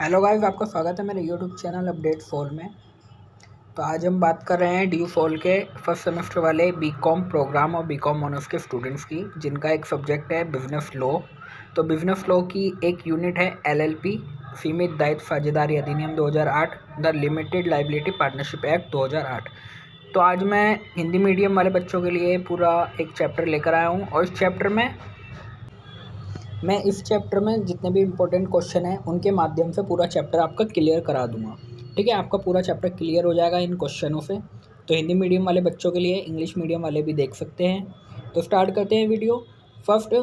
Hello guys, आपका स्वागत है मेरे यूट्यूब चैनल अपडेट फॉल में। तो आज हम बात कर रहे हैं ड्यू फॉल के फर्स्ट सेमेस्टर वाले बीकॉम प्रोग्राम और बीकॉम ऑनर्स के स्टूडेंट्स की, जिनका एक सब्जेक्ट है बिजनेस लॉ। तो बिजनेस लॉ की एक यूनिट है एलएलपी, सीमित दायित्व साझेदारी अधिनियम 2008, the limited liability partnership act 2008। तो आज मैं हिंदी मीडियम वाले बच्चों के लिए पूरा एक चैप्टर लेकर आया हूँ, और इस चैप्टर में मैं इस चैप्टर में जितने भी इम्पोर्टेंट क्वेश्चन हैं उनके माध्यम से पूरा चैप्टर आपका क्लियर करा दूंगा। ठीक है, आपका पूरा चैप्टर क्लियर हो जाएगा इन क्वेश्चनों से। तो हिंदी मीडियम वाले बच्चों के लिए इंग्लिश मीडियम वाले भी देख सकते हैं। तो स्टार्ट करते हैं वीडियो। फर्स्ट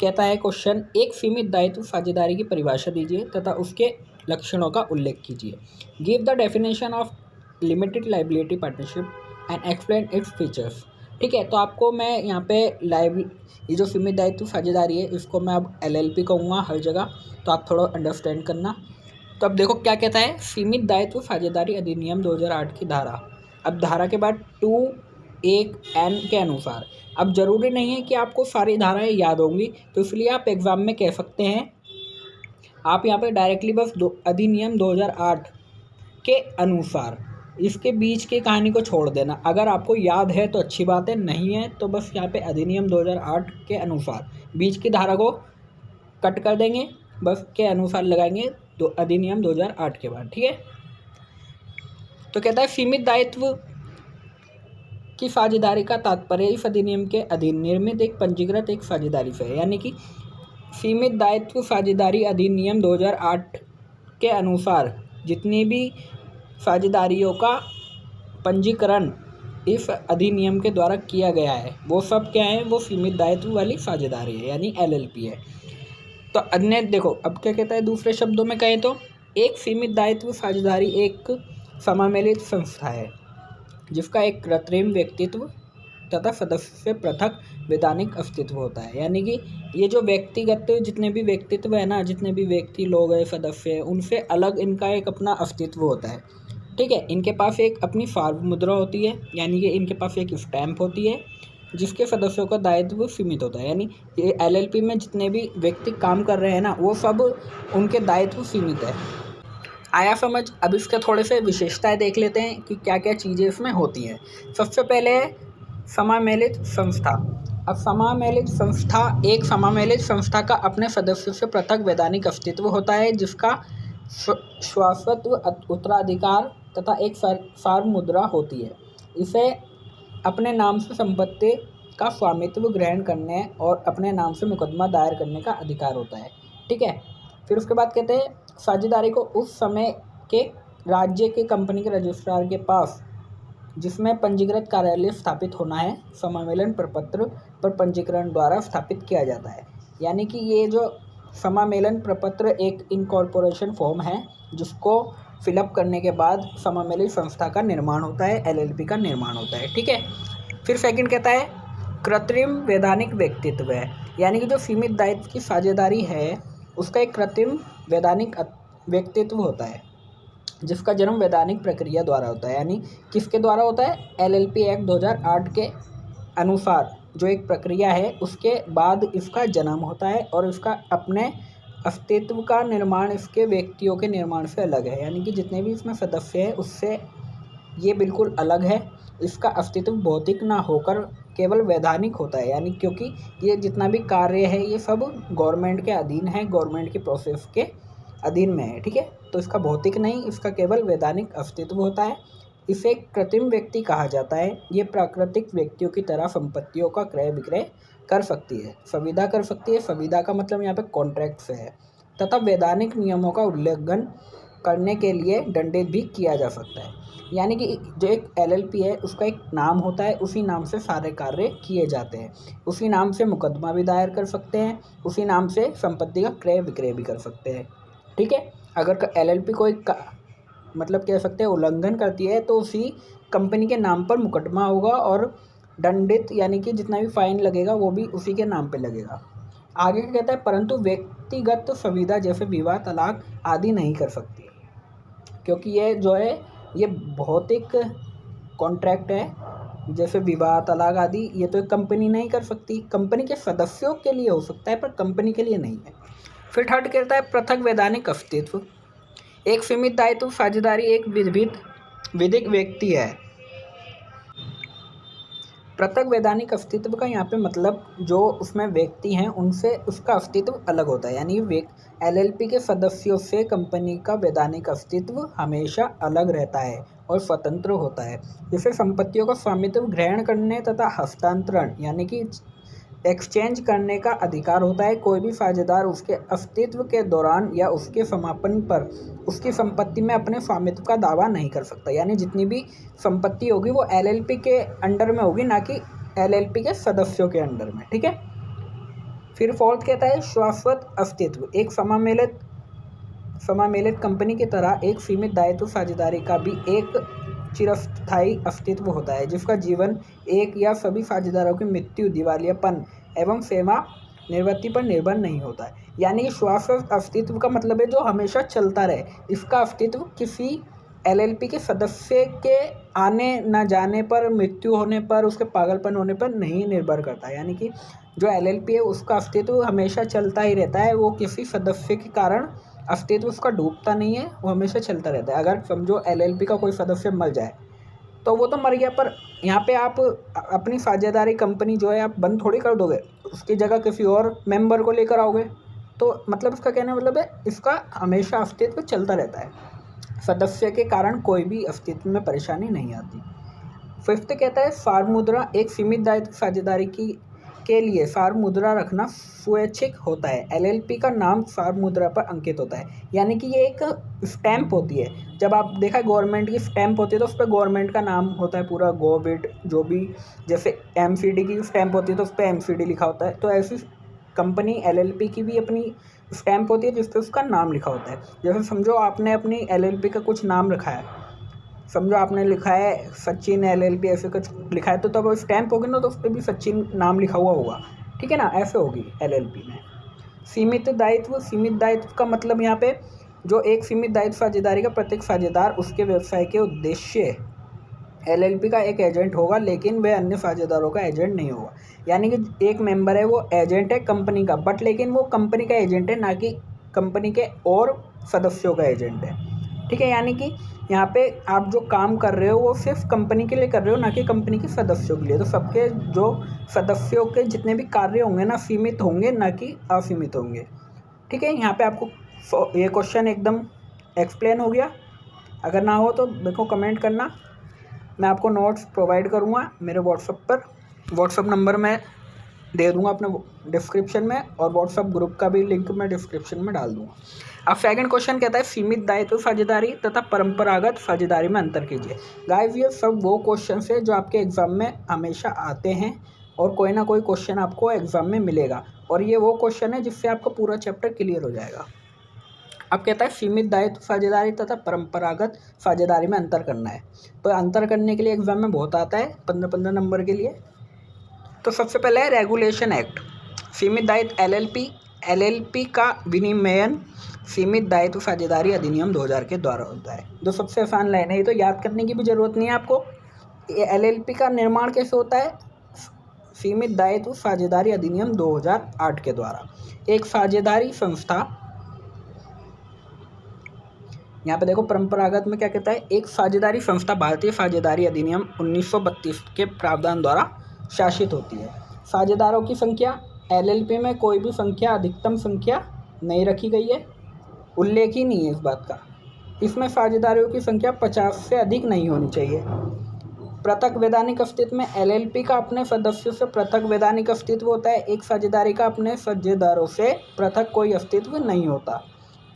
कहता है क्वेश्चन, एक सीमित दायित्व साझेदारी की परिभाषा दीजिए तथा उसके लक्षणों का उल्लेख कीजिए। Give the definition of limited liability partnership and explain its features. ठीक है, तो आपको मैं यहाँ पे ये जो सीमित दायित्व साझेदारी है इसको मैं अब एलएलपी कहूँगा हर जगह, तो आप थोड़ा अंडरस्टैंड करना। तो अब देखो क्या कहता है, सीमित दायित्व साझेदारी अधिनियम 2008 की धारा। अब धारा के बाद 2(1)(n) के अनुसार। अब जरूरी नहीं है कि आपको सारी धाराएं याद होंगी, तो इसलिए आप एग्जाम में कह सकते हैं, आप यहाँ पे डायरेक्टली बस अधिनियम 2008 के अनुसार, इसके बीच की कहानी को छोड़ देना। अगर आपको याद है तो अच्छी बात है, नहीं है तो बस यहाँ पे अधिनियम 2008 के अनुसार बीच की धारा को कट कर देंगे, बस के अनुसार लगाएंगे तो अधिनियम 2008 के बाद। ठीक है, तो कहता है सीमित दायित्व की साझेदारी का तात्पर्य इस अधिनियम के अधीन निर्मित एक पंजीकृत एक साझेदारी से है। यानी कि सीमित दायित्व साझेदारी अधिनियम 2008 के अनुसार जितनी भी साझेदारियों का पंजीकरण इस अधिनियम के द्वारा किया गया है वो सब क्या है, वो सीमित दायित्व वाली साझेदारी है, यानी एलएलपी है। तो अन्य देखो अब क्या कहता है, दूसरे शब्दों में कहें तो एक सीमित दायित्व साझेदारी एक समामेलित संस्था है जिसका एक कृत्रिम व्यक्तित्व तथा सदस्य से पृथक वैधानिक अस्तित्व होता है। यानी कि ये जो व्यक्तिगत जितने भी व्यक्तित्व है ना, जितने भी व्यक्ति लोग हैं, सदस्य हैं, उनसे अलग इनका एक अपना अस्तित्व होता है। ठीक है, इनके पास एक अपनी सार्वभौम मुद्रा होती है, यानी कि इनके पास एक स्टैम्प होती है जिसके सदस्यों का दायित्व सीमित होता है। यानी ये एलएलपी में जितने भी व्यक्ति काम कर रहे हैं ना, वो सब उनके दायित्व सीमित है। आया समझ? अब इसके थोड़े से विशेषताएं देख लेते हैं कि क्या क्या चीज़ें इसमें होती हैं। सबसे पहले है समामेलित संस्था। अब समामेलित संस्था का अपने सदस्यों से पृथक वैधानिक अस्तित्व होता है, जिसका शाश्वत उत्तराधिकार तथा एक सार्वभौम मुद्रा होती है। इसे अपने नाम से संपत्ति का स्वामित्व ग्रहण करने और अपने नाम से मुकदमा दायर करने का अधिकार होता है। ठीक है, फिर उसके बाद कहते हैं साझेदारी को उस समय के राज्य के कंपनी के रजिस्ट्रार के पास जिसमें पंजीकृत कार्यालय स्थापित होना है, समामेलन प्रपत्र पर पंजीकरण द्वारा स्थापित किया जाता है। यानी कि ये जो समामेलन प्रपत्र एक इनकॉर्पोरेशन फॉर्म है जिसको फिलअप करने के बाद समामेलित संस्था का निर्माण होता है, एलएलपी का निर्माण होता है। ठीक है, फिर सेकंड कहता है कृत्रिम वैधानिक व्यक्तित्व है। यानी कि जो सीमित दायित्व की साझेदारी है उसका एक कृत्रिम वैधानिक व्यक्तित्व होता है जिसका जन्म वैधानिक प्रक्रिया द्वारा होता है। यानी किसके द्वारा होता है? एलएलपी एक्ट 2008 के अनुसार जो एक प्रक्रिया है उसके बाद इसका जन्म होता है, और इसका अपने अस्तित्व का निर्माण इसके व्यक्तियों के निर्माण से अलग है। यानी कि जितने भी इसमें सदस्य हैं उससे ये बिल्कुल अलग है। इसका अस्तित्व भौतिक ना होकर केवल वैधानिक होता है, यानी क्योंकि ये जितना भी कार्य है ये सब गवर्नमेंट के अधीन है, गवर्नमेंट की प्रोसेस के अधीन में है। ठीक है, तो इसका भौतिक नहीं, इसका केवल वैधानिक अस्तित्व होता है। इसे कृत्रिम व्यक्ति कहा जाता है। ये प्राकृतिक व्यक्तियों की तरह संपत्तियों का क्रय विक्रय कर सकती है, संविदा कर सकती है। संविदा का मतलब यहाँ पे कॉन्ट्रैक्ट से है, तथा वैधानिक नियमों का उल्लंघन करने के लिए दंडित भी किया जा सकता है। यानी कि जो एक एलएलपी है उसका एक नाम होता है, उसी नाम से सारे कार्य किए जाते हैं, उसी नाम से मुकदमा भी दायर कर सकते हैं, उसी नाम से संपत्ति का क्रय विक्रय भी कर सकते हैं। ठीक है, अगर एलएलपी कोई मतलब कह सकते हैं उल्लंघन करती है तो उसी कंपनी के नाम पर मुकदमा होगा, और दंडित यानी कि जितना भी फाइन लगेगा वो भी उसी के नाम पे लगेगा। आगे क्या कहता है, परंतु व्यक्तिगत संविदा जैसे विवाह, तलाक आदि नहीं कर सकती, क्योंकि ये जो है ये भौतिक कॉन्ट्रैक्ट है। जैसे विवाह, तलाक आदि ये तो एक कंपनी नहीं कर सकती, कंपनी के सदस्यों के लिए हो सकता है पर कंपनी के लिए नहीं है। फिर थर्ड कहता है पृथक वैधानिक अस्तित्व। एक सीमित दायित्व साझेदारी एक विधिक व्यक्ति है। पृथक वैधानिक अस्तित्व का यहाँ पे मतलब जो उसमें व्यक्ति हैं उनसे उसका अस्तित्व अलग होता है, यानी LLP के सदस्यों से कंपनी का वैधानिक अस्तित्व हमेशा अलग रहता है और स्वतंत्र होता है। इसे संपत्तियों का स्वामित्व ग्रहण करने तथा हस्तांतरण यानी कि एक्सचेंज करने का अधिकार होता है। कोई भी साझेदार उसके अस्तित्व के दौरान या उसके समापन पर उसकी संपत्ति में अपने स्वामित्व का दावा नहीं कर सकता, यानी जितनी भी संपत्ति होगी वो LLP के अंडर में होगी, ना कि LLP के सदस्यों के अंडर में। ठीक है। फिर फोर्थ कहता है शाश्वत अस्तित्व। एक समामेलित कंपनी की तरह एक सीमित दायित्व साझेदारी का भी एक चिरस्थायी अस्तित्व होता है, जिसका जीवन एक या सभी साझेदारों की मृत्यु, दिवालियापन एवं सेवानिवृत्ति पर निर्भर नहीं होता है। यानी कि शाश्वत अस्तित्व का मतलब है जो हमेशा चलता रहे। इसका अस्तित्व किसी LLP के सदस्य के आने न जाने पर, मृत्यु होने पर, उसके पागलपन होने पर नहीं निर्भर करता है। यानी कि जो LLP है उसका अस्तित्व हमेशा चलता ही रहता है। वो किसी सदस्य के कारण अस्तित्व उसका डूबता नहीं है, वो हमेशा चलता रहता है। अगर समझो LLP का कोई सदस्य मर जाए तो वो तो मर गया, पर यहाँ पे आप अपनी साझेदारी कंपनी जो है आप बंद थोड़ी कर दोगे, उसकी जगह किसी और मेंबर को लेकर आओगे। तो मतलब इसका कहने का मतलब है इसका हमेशा अस्तित्व चलता रहता है, सदस्य के कारण कोई भी अस्तित्व में परेशानी नहीं आती। फिफ्थ कहता है सार मुद्रा। एक सीमित दायित्व साझेदारी के लिए सार मुद्रा रखना स्वैच्छिक होता है। LLP का नाम सार मुद्रा पर अंकित होता है, यानी कि ये एक स्टैंप होती है। जब आप देखा गवर्नमेंट की स्टैंप होती है तो उस पर गवर्नमेंट का नाम होता है पूरा, गोबिट जो भी, जैसे MCD की स्टैंप होती है तो उस पर MCD लिखा होता है। तो ऐसी कंपनी LLP की भी अपनी स्टैंप होती है जिस पर उसका नाम लिखा होता है। जैसे समझो आपने अपनी LLP का कुछ नाम रखा है, समझो आपने लिखा है सचिन LLP ऐसे कुछ लिखा है, तो तब स्टैंप होगी ना तो उस पर भी सचिन नाम लिखा हुआ होगा। ठीक है ना, ऐसे होगी LLP में। सीमित दायित्व का मतलब यहाँ पे जो एक सीमित दायित्व साझेदारी का प्रत्येक साझेदार उसके व्यवसाय के उद्देश्य LLP का एक एजेंट होगा, लेकिन वह अन्य साझेदारों का एजेंट नहीं होगा। यानी कि एक मेंबर है वो एजेंट है कंपनी का, बट लेकिन वो कंपनी का एजेंट है, ना कि कंपनी के और सदस्यों का एजेंट है। ठीक है। यानी कि यहाँ पे आप जो काम कर रहे हो वो सिर्फ कंपनी के लिए कर रहे हो, ना कि कंपनी के सदस्यों के लिए। तो सबके जो सदस्यों के जितने भी कार्य होंगे ना सीमित होंगे, ना कि असीमित होंगे। ठीक है। यहाँ पे आपको ये क्वेश्चन एकदम एक्सप्लेन हो गया। अगर ना हो तो मेरे को कमेंट करना, मैं आपको नोट्स प्रोवाइड करूँगा मेरे व्हाट्सअप नंबर में दे दूँगा अपने डिस्क्रिप्शन में, और व्हाट्सअप ग्रुप का भी लिंक मैं डिस्क्रिप्शन में डाल दूँगा। अब सेकंड क्वेश्चन कहता है सीमित दायित्व साझेदारी तथा परंपरागत साझेदारी में अंतर कीजिए। गाइस ये सब वो क्वेश्चन है जो आपके एग्जाम में हमेशा आते हैं, और कोई ना कोई क्वेश्चन आपको एग्जाम में मिलेगा, और ये वो क्वेश्चन है जिससे आपका पूरा चैप्टर क्लियर हो जाएगा। अब कहता है सीमित दायित्व साझेदारी तथा परंपरागत साझेदारी में अंतर करना है। तो अंतर करने के लिए एग्जाम में बहुत आता है 15-15 नंबर के लिए। तो सबसे पहले है रेगुलेशन एक्ट। सीमित दायित्व LLP का विनियमन सीमित दायित्व साझेदारी अधिनियम 2000 के द्वारा होता है। जो सबसे आसान लाइन है, ये तो याद करने की भी ज़रूरत नहीं है आपको। LLP का निर्माण कैसे होता है? सीमित दायित्व साझेदारी अधिनियम 2008 के द्वारा। एक साझेदारी संस्था, यहाँ पे देखो परंपरागत में क्या कहता है, एक साझेदारी संस्था भारतीय साझेदारी अधिनियम 1932 के प्रावधान द्वारा शासित होती है। साझेदारों की संख्या, LLP में कोई भी संख्या, अधिकतम संख्या नहीं रखी गई है, उल्लेख ही नहीं है इस बात का। इसमें साझेदारों की संख्या 50 से अधिक नहीं होनी चाहिए। पृथक वैधानिक अस्तित्व में LLP का अपने सदस्यों से पृथक वैधानिक अस्तित्व होता है। एक साझेदारी का अपने साझेदारों से पृथक कोई अस्तित्व नहीं होता।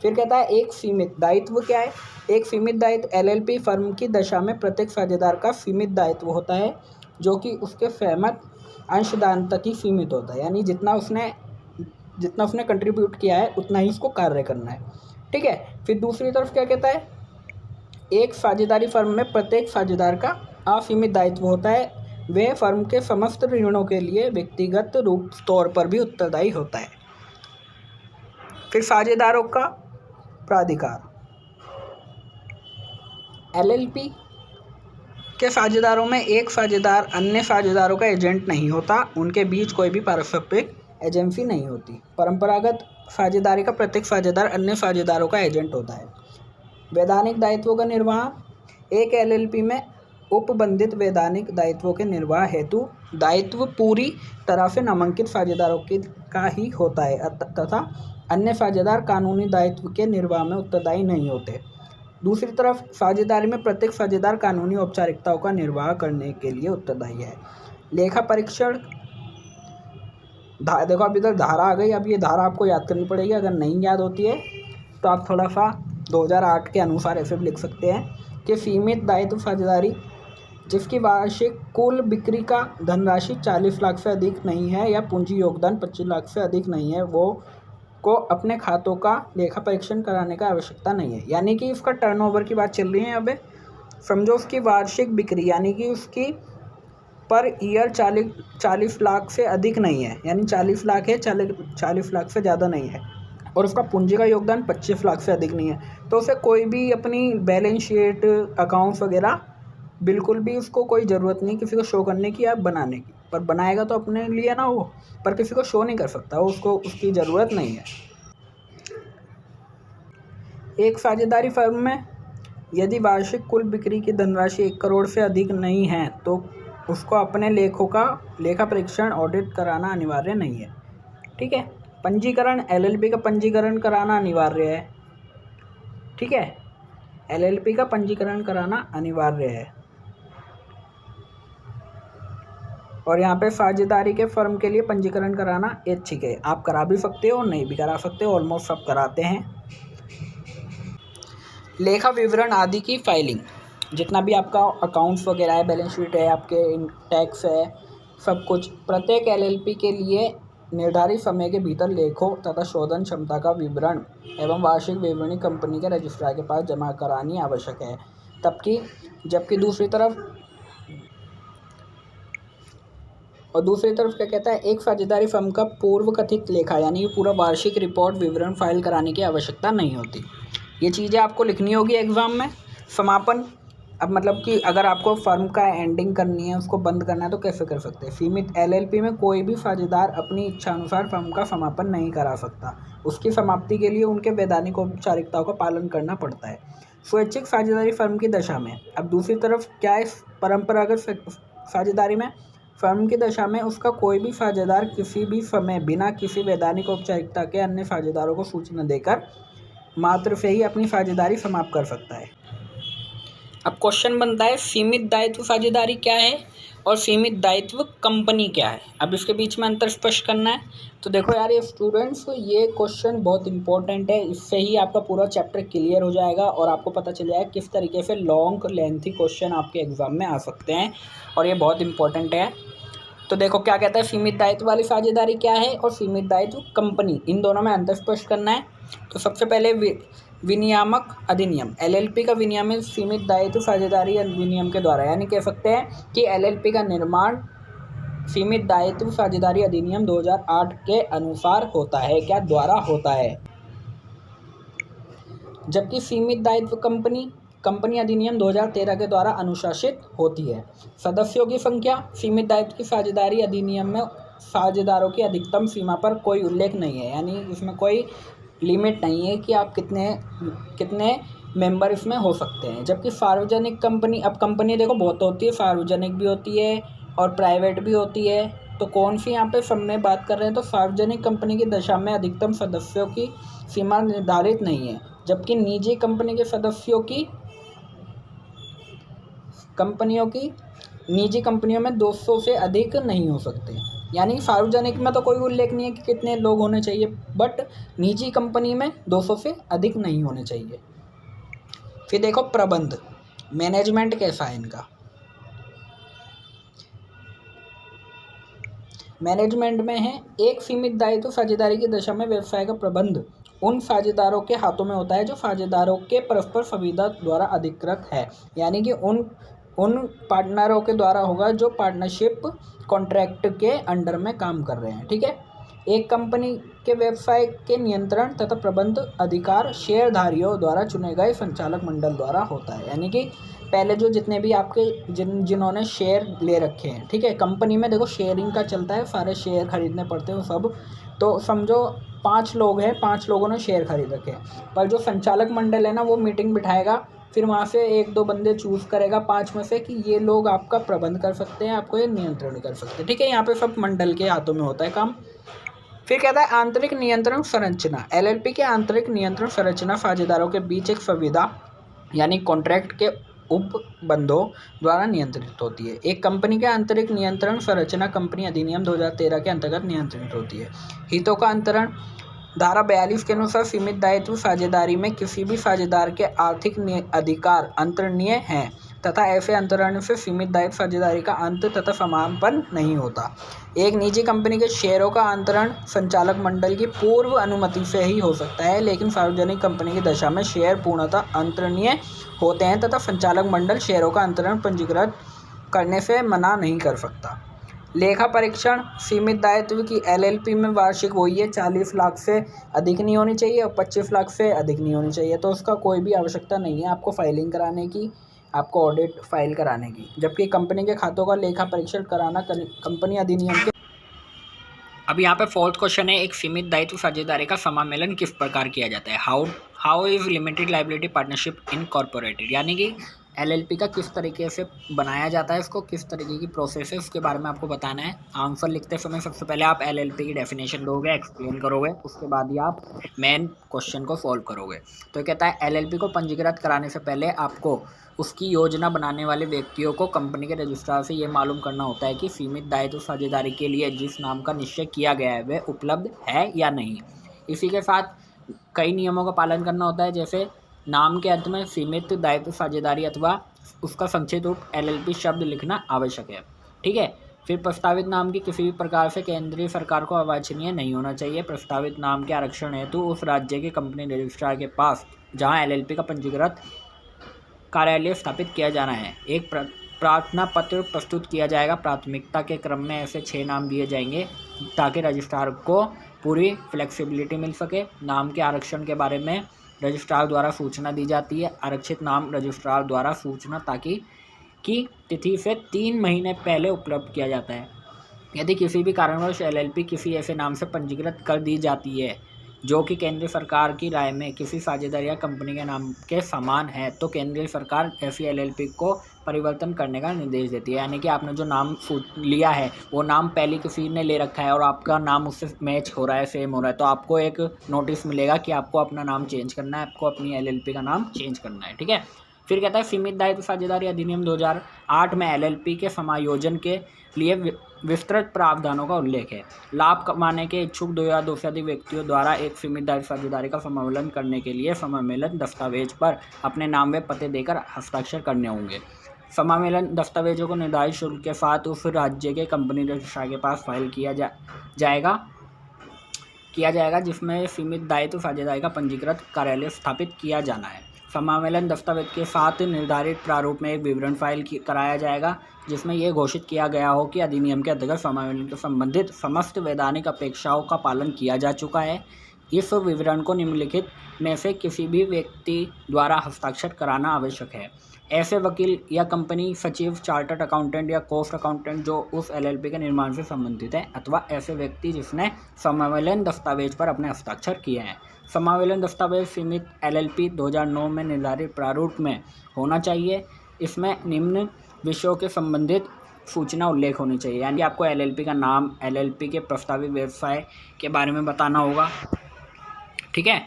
फिर कहता है एक सीमित दायित्व क्या है? एक सीमित दायित्व LLP फर्म की दशा में प्रत्येक साझेदार का सीमित दायित्व होता है, जो कि उसके सहमत अंशदान तक ही सीमित होता है। यानी जितना उसने कंट्रीब्यूट किया है उतना ही उसको कार्य करना है। ठीक है। फिर दूसरी तरफ क्या कहता है, एक साझेदारी फर्म में प्रत्येक साझेदार का असीमित दायित्व होता है, वह फर्म के समस्त ऋणों के लिए व्यक्तिगत रूप तौर पर भी उत्तरदायी होता है। फिर साझेदारों का प्राधिकार, LLP के साझेदारों में एक साझेदार अन्य साझेदारों का एजेंट नहीं होता, उनके बीच कोई भी पारस्परिक एजेंसी नहीं होती। परंपरागत साझेदारी का प्रत्येक साझेदार अन्य साझेदारों का एजेंट होता है। वैधानिक दायित्वों का निर्वाह, एक एलएलपी में उपबंधित वैधानिक दायित्वों के निर्वाह हेतु दायित्व पूरी तरह से नामांकित साझेदारों का ही होता है तथा अन्य साझेदार कानूनी दायित्व के निर्वाह में उत्तरदायी नहीं होते। दूसरी तरफ साझेदारी में प्रत्येक साझेदार कानूनी औपचारिकताओं का निर्वाह करने के लिए उत्तरदायी है। लेखा परीक्षण, देखो अब इधर धारा आ गई। अब ये धारा आपको याद करनी पड़ेगी, अगर नहीं याद होती है तो आप थोड़ा सा 2008 के अनुसार ऐसे भी लिख सकते हैं कि सीमित दायित्व साझेदारी जिसकी वार्षिक कुल बिक्री का धनराशि 40 लाख से अधिक नहीं है या पूंजी योगदान 25 लाख से अधिक नहीं है, वो को अपने खातों का लेखा परीक्षण कराने का आवश्यकता नहीं है। यानी कि उसका टर्नओवर की बात चल रही है। अब समझो उसकी वार्षिक बिक्री यानी कि उसकी पर ईयर 40 लाख से अधिक नहीं है, यानी 40 लाख है, 40 लाख से ज़्यादा नहीं है, और उसका पूंजी का योगदान 25 लाख से अधिक नहीं है, तो उसे कोई भी अपनी बैलेंस शीट, अकाउंट्स वगैरह बिल्कुल भी उसको कोई ज़रूरत नहीं किसी को शो करने की या बनाने की। पर बनाएगा तो अपने लिए ना हो, पर किसी को शो नहीं कर सकता, उसको उसकी ज़रूरत नहीं है। एक साझेदारी फर्म में यदि वार्षिक कुल बिक्री की धनराशि 1 करोड़ से अधिक नहीं है तो उसको अपने लेखा परीक्षण ऑडिट कराना अनिवार्य नहीं है। ठीक है। पंजीकरण, एलएलपी का पंजीकरण कराना अनिवार्य है। ठीक है, एलएलपी का पंजीकरण कराना अनिवार्य है। और यहाँ पे साझेदारी के फर्म के लिए पंजीकरण कराना ऐच्छिक है। आप करा भी सकते हो, नहीं भी करा सकते हो, ऑलमोस्ट सब कराते हैं। लेखा विवरण आदि की फाइलिंग, जितना भी आपका अकाउंट्स वगैरह है, बैलेंस शीट है, आपके टैक्स है, सब कुछ प्रत्येक एलएलपी के लिए निर्धारित समय के भीतर लेखों तथा शोधन क्षमता का विवरण एवं वार्षिक विवरणी कंपनी के रजिस्ट्रार के पास जमा करानी आवश्यक है। जबकि दूसरी तरफ क्या कहता है, एक साझेदारी फर्म का पूर्व कथित लेखा यानी पूरा वार्षिक रिपोर्ट विवरण फाइल कराने की आवश्यकता नहीं होती। ये चीज़ें आपको लिखनी होगी एग्ज़ाम में। समापन, अब मतलब कि अगर आपको फर्म का एंडिंग करनी है, उसको बंद करना है तो कैसे कर सकते हैं। सीमित एलएलपी में कोई भी साझेदार अपनी इच्छा अनुसार फर्म का समापन नहीं करा सकता। उसकी समाप्ति के लिए उनके वैधानिक औपचारिकताओं का पालन करना पड़ता है। स्वैच्छिक साझेदारी फर्म की दशा में, अब दूसरी तरफ क्या है, परंपरागत साझेदारी में फर्म की दशा में उसका कोई भी साझेदार किसी भी समय बिना किसी वैधानिक औपचारिकता के अन्य साझेदारों को सूचना देकर मात्र से ही अपनी साझेदारी समाप्त कर सकता है। अब क्वेश्चन बनता है सीमित दायित्व साझेदारी क्या है और सीमित दायित्व कंपनी क्या है। अब इसके बीच में अंतर स्पष्ट करना है। तो देखो यार ये स्टूडेंट्स, ये क्वेश्चन बहुत इंपॉर्टेंट है। इससे ही आपका पूरा चैप्टर क्लियर हो जाएगा और आपको पता चल जाएगा किस तरीके से लॉन्ग लेंथी क्वेश्चन आपके एग्जाम में आ सकते हैं, और ये बहुत इंपॉर्टेंट है। तो देखो क्या कहता है, सीमित दायित्व वाली साझेदारी क्या है और सीमित दायित्व कंपनी, इन दोनों में अंतर स्पष्ट करना है। तो सबसे पहले विनियामक अधिनियम, एलएलपी का विनियमन सीमित दायित्व साझेदारी अधिनियम के द्वारा, यानी कह सकते हैं कि एलएलपी का निर्माण सीमित दायित्व साझेदारी अधिनियम 2008 के अनुसार होता है, क्या द्वारा होता है। जबकि सीमित दायित्व कंपनी अधिनियम 2013 के द्वारा अनुशासित होती है। सदस्यों की संख्या, सीमित दायित्व की साझेदारी अधिनियम में साझेदारों की अधिकतम सीमा पर कोई उल्लेख नहीं है, यानी इसमें कोई लिमिट नहीं है कि आप कितने मेंबर इसमें हो सकते हैं। जबकि सार्वजनिक कंपनी, अब कंपनी देखो बहुत होती है, सार्वजनिक भी होती है और प्राइवेट भी होती है। तो कौन सी यहाँ पे सब में बात कर रहे हैं, तो सार्वजनिक कंपनी की दशा में अधिकतम सदस्यों की सीमा निर्धारित नहीं है। जबकि निजी कंपनी के सदस्यों की निजी कंपनियों में 200 से अधिक नहीं हो सकते। यानी सार्वजनिक में तो कोई उल्लेख नहीं है कि कितने लोग होने चाहिए, बट निजी कंपनी में 200 से अधिक नहीं होने चाहिए। फिर देखो प्रबंध, मैनेजमेंट कैसा है इनका। मैनेजमेंट में है, एक सीमित दायित्व साझेदारी की दशा में व्यवसाय का प्रबंध उन साझेदारों के हाथों में होता है जो साझेदारों के परस्पर संविदा द्वारा अधिकृत है, यानी कि उन पार्टनरों के द्वारा होगा जो पार्टनरशिप कॉन्ट्रैक्ट के अंडर में काम कर रहे हैं। ठीक है। एक कंपनी के व्यवसाय के नियंत्रण तथा प्रबंध अधिकार शेयरधारियों द्वारा चुने गए संचालक मंडल द्वारा होता है, यानी कि पहले जो जितने भी आपके जिन्होंने शेयर ले रखे हैं, ठीक है, कंपनी में देखो शेयरिंग का चलता है, सारे शेयर खरीदने पड़ते हैं, सब तो समझो 5 लोग हैं, 5 लोगों ने शेयर खरीद रखे हैं, पर जो संचालक मंडल है ना वो मीटिंग बिठाएगा, फिर वहाँ से 1-2 बंदे चूज़ करेगा 5 में से कि ये लोग आपका प्रबंध कर सकते हैं, आपको ये नियंत्रण कर सकते हैं। ठीक है, यहाँ पे सब मंडल के हाथों में होता है काम। फिर कहता है आंतरिक नियंत्रण संरचना। एलएलपी के आंतरिक नियंत्रण संरचना साझेदारों के बीच एक संविदा यानी कॉन्ट्रैक्ट के उपबंधों द्वारा नियंत्रित होती है। एक कंपनी के आंतरिक नियंत्रण संरचना कंपनी अधिनियम 2013 के अंतर्गत नियंत्रित होती है। हितों का अंतरण। धारा 42 के अनुसार सीमित दायित्व साझेदारी में किसी भी साझेदार के आर्थिक अधिकार अंतरणीय हैं तथा ऐसे अंतरण से सीमित दायित्व साझेदारी का अंत तथा समापन नहीं होता। एक निजी कंपनी के शेयरों का अंतरण संचालक मंडल की पूर्व अनुमति से ही हो सकता है, लेकिन सार्वजनिक कंपनी की दशा में शेयर पूर्णतः अंतरणीय होते हैं तथा संचालक मंडल शेयरों का अंतरण पंजीकृत करने से मना नहीं कर सकता। लेखा परीक्षण। सीमित दायित्व की एलएलपी में वार्षिक वही है 40 लाख से अधिक नहीं होनी चाहिए और 25 लाख से अधिक नहीं होनी चाहिए, तो उसका कोई भी आवश्यकता नहीं है आपको फाइलिंग कराने की, आपको ऑडिट फाइल कराने की। जबकि कंपनी के खातों का लेखा परीक्षण कराना कंपनी अधिनियम के। अब यहाँ पे 4th क्वेश्चन है, एक सीमित दायित्व साझेदारी का समामेलन किस प्रकार किया जाता है। How is limited liability partnership incorporated, यानी कि एलएलपी का किस तरीके से बनाया जाता है, इसको किस तरीके की प्रोसेस है उसके बारे में आपको बताना है। आंसर लिखते समय सबसे पहले आप एलएलपी की डेफिनेशन दोगे, एक्सप्लेन करोगे, उसके बाद ही आप मेन क्वेश्चन को सॉल्व करोगे। तो कहता है एलएलपी को पंजीकृत कराने से पहले आपको उसकी योजना बनाने वाले व्यक्तियों को कंपनी के रजिस्ट्रार से ये मालूम करना होता है कि सीमित दायित्व साझेदारी के लिए जिस नाम का निश्चय किया गया है वह उपलब्ध है या नहीं। इसी के साथ कई नियमों का पालन करना होता है, जैसे नाम के अंत में सीमित दायित्व साझेदारी अथवा उसका संक्षिप्त रूप एलएलपी शब्द लिखना आवश्यक है। ठीक है। फिर प्रस्तावित नाम की किसी भी प्रकार से केंद्रीय सरकार को अवांछनीय नहीं होना चाहिए। प्रस्तावित नाम के आरक्षण हेतु उस राज्य के कंपनी रजिस्ट्रार के पास जहां एलएलपी का पंजीकृत कार्यालय स्थापित किया जाना है एक प्रार्थना पत्र प्रस्तुत किया जाएगा। प्राथमिकता के क्रम में ऐसे 6 नाम दिए जाएंगे ताकि रजिस्ट्रार को पूरी फ्लेक्सिबिलिटी मिल सके। नाम के आरक्षण के बारे में रजिस्ट्रार द्वारा सूचना दी जाती है। आरक्षित नाम रजिस्ट्रार द्वारा सूचना ताकि की तिथि से 3 महीने पहले उपलब्ध किया जाता है। यदि किसी भी कारणवश एलएलपी किसी ऐसे नाम से पंजीकृत कर दी जाती है जो कि केंद्रीय सरकार की राय में किसी साझेदार या कंपनी के नाम के समान है, तो केंद्रीय सरकार ऐसी एलएलपी को परिवर्तन करने का निर्देश देती है। यानी कि आपने जो नाम लिया है वो नाम पहले किसी ने ले रखा है और आपका नाम उससे मैच हो रहा है, सेम हो रहा है, तो आपको एक नोटिस मिलेगा कि आपको अपना नाम चेंज करना है, आपको अपनी एलएलपी का नाम चेंज करना है। ठीक है। फिर कहता है सीमित दायित्व साझेदारी अधिनियम 2008 में एलएलपी के समायोजन के लिए विस्तृत प्रावधानों का उल्लेख है। लाभ कमाने के इच्छुक 2 या 2 से अधिक व्यक्तियों द्वारा एक सीमित दायित्व साझेदारी का समामेलन करने के लिए समामेलन दस्तावेज पर अपने नाम व पते देकर हस्ताक्षर करने होंगे। समामेलन दस्तावेजों को निर्धारित शुल्क के साथ उस राज्य के कंपनी रजिस्ट्रार के पास फाइल किया जाएगा जिसमें सीमित दायित्व साझेदारी का पंजीकृत कार्यालय स्थापित किया जाना है। समामेलन दस्तावेज के साथ निर्धारित प्रारूप में एक विवरण फाइल कराया जाएगा जिसमें यह घोषित किया गया हो कि अधिनियम के अंतर्गत समामेलन से संबंधित समस्त वैधानिक अपेक्षाओं का पालन किया जा चुका है। इस विवरण को निम्नलिखित में से किसी भी व्यक्ति द्वारा हस्ताक्षर कराना आवश्यक है। ऐसे वकील या कंपनी सचिव, चार्टर्ड अकाउंटेंट या कॉस्ट अकाउंटेंट जो उस एलएलपी के निर्माण से संबंधित है, अथवा ऐसे व्यक्ति जिसने समामेलन दस्तावेज पर अपने हस्ताक्षर किए हैं। समामेलन दस्तावेज सीमित एलएलपी 2009 में निर्धारित प्रारूप में होना चाहिए। इसमें निम्न विषयों के संबंधित सूचना उल्लेख होनी चाहिए, यानी आपको एलएलपी का नाम, एलएलपी के प्रस्तावित व्यवसाय के बारे में बताना होगा, ठीक है,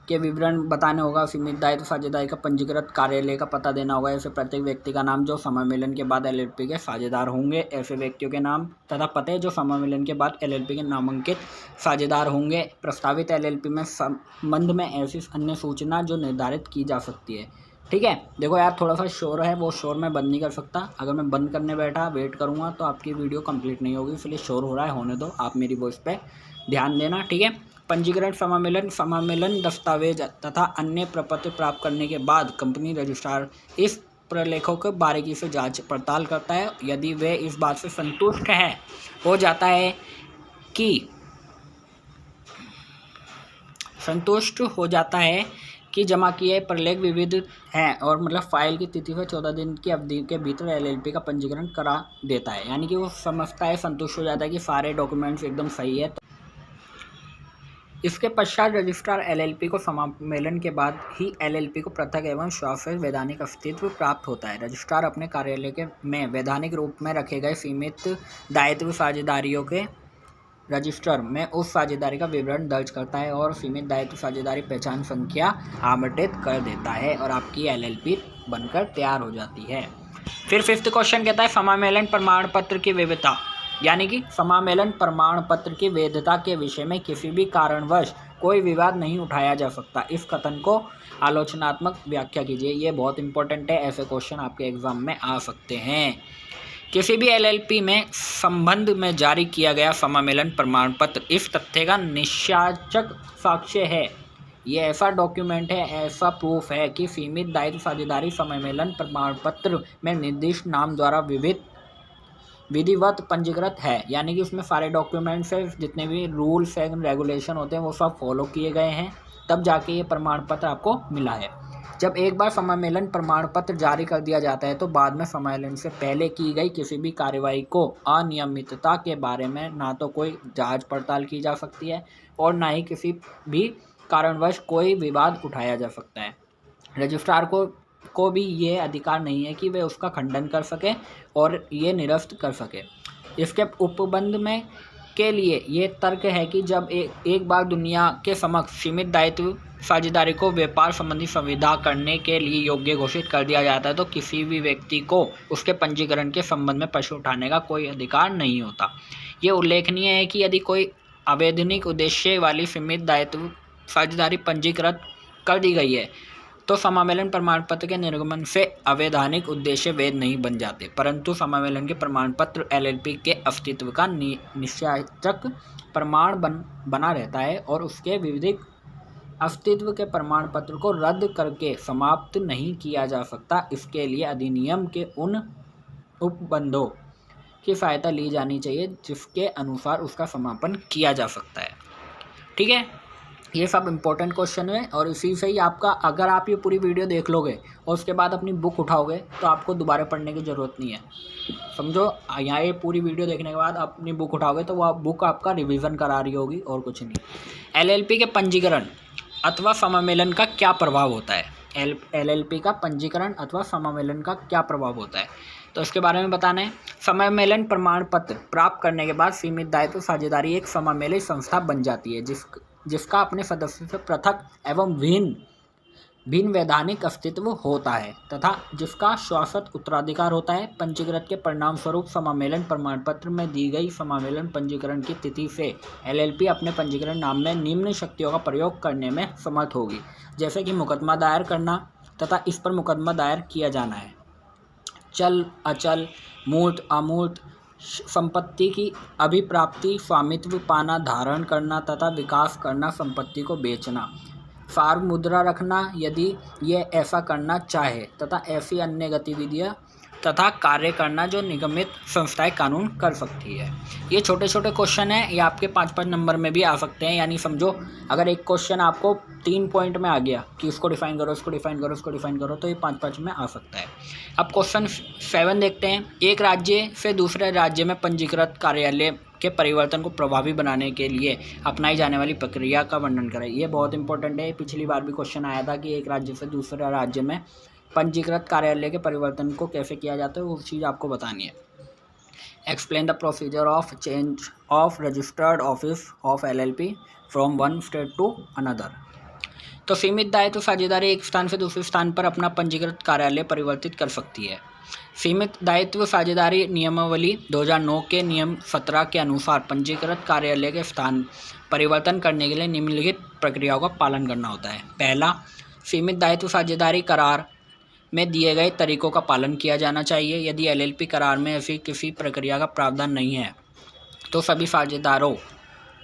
के विवरण बताने होगा। सीमित दायित्व साझेदारी का पंजीकृत कार्यालय का पता देना होगा। ऐसे प्रत्येक व्यक्ति का नाम जो समामेलन के बाद एलएलपी के साझेदार होंगे, ऐसे व्यक्तियों के नाम तथा पते जो समामेलन के बाद एलएलपी के नामांकित साझेदार होंगे। प्रस्तावित एलएलपी में संबंध में ऐसी अन्य सूचना जो निर्धारित की जा सकती है। ठीक है। देखो यार, थोड़ा सा शोर है, वो शोर मैं बंद नहीं कर सकता। अगर मैं बंद करने बैठा वेट करूँगा तो आपकी वीडियो कंप्लीट नहीं होगी, इसलिए शोर हो रहा है, होने दो, आप मेरी वॉइस पे ध्यान देना। ठीक है। पंजीकरण समामेलन दस्तावेज तथा अन्य प्रपत्र प्राप्त करने के बाद कंपनी रजिस्ट्रार इस प्रलेखों को बारीकी से जांच पड़ताल करता है। यदि वे इस बात से संतुष्ट हो जाता है कि जमा किए प्रलेख विविध हैं और मतलब फाइल की तिथि से 14 दिन की अवधि के भीतर एलएलपी का पंजीकरण करा देता है, यानी कि वो समझता है, संतुष्ट हो जाता है कि सारे डॉक्यूमेंट्स एकदम सही है, इसके पश्चात रजिस्ट्रार एलएलपी को सम्मेलन के बाद ही एलएलपी को पृथक एवं शाश्वत वैधानिक अस्तित्व प्राप्त होता है। रजिस्ट्रार अपने कार्यालय में वैधानिक रूप में रखे गए सीमित दायित्व साझेदारियों के रजिस्टर में उस साझेदारी का विवरण दर्ज करता है और सीमित दायित्व साझेदारी पहचान संख्या आवंटित कर देता है और आपकी एलएलपी बनकर तैयार हो जाती है। फिर 5th क्वेश्चन कहता है समामेलन प्रमाण पत्र की वैधता, यानी कि समामेलन प्रमाण पत्र की वैधता के विषय में किसी भी कारणवश कोई विवाद नहीं उठाया जा सकता। इस कथन को आलोचनात्मक व्याख्या कीजिए। ये बहुत इंपॉर्टेंट है, ऐसे क्वेश्चन आपके एग्जाम में आ सकते हैं। किसी भी एलएलपी में संबंध में जारी किया गया समामेलन प्रमाण पत्र इस तथ्य का निश्चाचक साक्ष्य है। ये ऐसा डॉक्यूमेंट है, ऐसा प्रूफ है कि सीमित दायित्व साझेदारी समामेलन प्रमाण पत्र में निर्दिष्ट नाम द्वारा विधिवत पंजीकृत है, यानी कि उसमें सारे डॉक्यूमेंट्स है, जितने भी रूल्स एंड रेगुलेशन होते हैं वो सब फॉलो किए गए हैं, तब जाके ये प्रमाण पत्र आपको मिला है। जब एक बार समामेलन प्रमाण पत्र जारी कर दिया जाता है तो बाद में सम्मेलन से पहले की गई किसी भी कार्रवाई को अनियमितता के बारे में ना तो कोई जांच पड़ताल की जा सकती है और ना ही किसी भी कारणवश कोई विवाद उठाया जा सकता है। रजिस्ट्रार को भी ये अधिकार नहीं है कि वे उसका खंडन कर सके और ये निरस्त कर सके। इसके उपबंध में के लिए ये तर्क है कि जब एक बार दुनिया के समक्ष सीमित दायित्व साझेदारी को व्यापार संबंधी संविदा करने के लिए योग्य घोषित कर दिया जाता है तो किसी भी व्यक्ति को उसके पंजीकरण के संबंध में प्रश्न उठाने का कोई अधिकार नहीं होता। ये उल्लेखनीय है कि यदि कोई अवैधानिक उद्देश्य वाली सीमित दायित्व साझेदारी पंजीकृत कर दी गई है तो समामेलन प्रमाण पत्र के निर्गमन से अवैधानिक उद्देश्य वैध नहीं बन जाते, परंतु समामेलन के प्रमाण पत्र एलएलपी के अस्तित्व का निश्चाचक प्रमाण बना रहता है और उसके विधिक अस्तित्व के प्रमाण पत्र को रद्द करके समाप्त नहीं किया जा सकता। इसके लिए अधिनियम के उन उपबंधों की सहायता ली जानी चाहिए जिसके अनुसार उसका समापन किया जा सकता है। ठीक है, ये सब इम्पोर्टेंट क्वेश्चन है और इसी से ही आपका, अगर आप ये पूरी वीडियो देख लोगे और उसके बाद अपनी बुक उठाओगे तो आपको दोबारा पढ़ने की ज़रूरत नहीं है। समझो, यहाँ ये पूरी वीडियो देखने के बाद अपनी बुक उठाओगे तो वह बुक आपका रिवीजन करा रही होगी और कुछ नहीं। एलएलपी के पंजीकरण अथवा समामेलन का क्या प्रभाव होता है? एलएलपी का पंजीकरण अथवा समामेलन का क्या प्रभाव होता है, तो इसके बारे में बताना है। समामेलन प्रमाण पत्र प्राप्त करने के बाद सीमित दायित्व साझेदारी एक समामेलित संस्था बन जाती है जिसका अपने सदस्यों से पृथक एवं भिन्न वैधानिक अस्तित्व होता है तथा जिसका शाश्वत उत्तराधिकार होता है। पंजीकृत के परिणाम स्वरूप समामेलन प्रमाण पत्र में दी गई समामेलन पंजीकरण की तिथि से एलएलपी अपने पंजीकरण नाम में निम्न शक्तियों का प्रयोग करने में समर्थ होगी, जैसे कि मुकदमा दायर करना तथा इस पर मुकदमा दायर किया जाना है, चल अचल मूर्त अमूर्त संपत्ति की अभिप्राप्ति, स्वामित्व पाना, धारण करना तथा विकास करना, संपत्ति को बेचना, सार मुद्रा रखना यदि ये ऐसा करना चाहे तथा ऐसी अन्य गतिविधियां तथा कार्य करना जो निगमित संस्थाएं कानून कर सकती है। ये छोटे छोटे क्वेश्चन हैं, ये आपके 5-5 नंबर में भी आ सकते हैं। यानी समझो, अगर एक क्वेश्चन आपको 3 पॉइंट में आ गया कि इसको डिफाइन करो, इसको डिफाइन करो, इसको डिफाइन करो, तो ये 5-5 में आ सकता है। अब क्वेश्चन 7 देखते हैं। एक राज्य से दूसरे राज्य में पंजीकृत कार्यालय के परिवर्तन को प्रभावी बनाने के लिए अपनाई जाने वाली प्रक्रिया का वर्णन करें। ये बहुत इंपॉर्टेंट है, पिछली बार भी क्वेश्चन आया था कि एक राज्य से दूसरे राज्य में पंजीकृत कार्यालय के परिवर्तन को कैसे किया जाता है, वो चीज़ आपको बतानी है। Explain the procedure of change of registered office of LLP from one state to another. तो सीमित दायित्व साझेदारी एक स्थान से दूसरे स्थान पर अपना पंजीकृत कार्यालय परिवर्तित कर सकती है। सीमित दायित्व साझेदारी नियमावली 2009 के नियम 17 के अनुसार पंजीकृत कार्यालय के स्थान परिवर्तन करने के लिए निम्नलिखित प्रक्रियाओं का पालन करना होता है। पहला, सीमित दायित्व साझेदारी करार में दिए गए तरीकों का पालन किया जाना चाहिए। यदि एलएलपी करार में ऐसी किसी प्रक्रिया का प्रावधान नहीं है तो सभी साझेदारों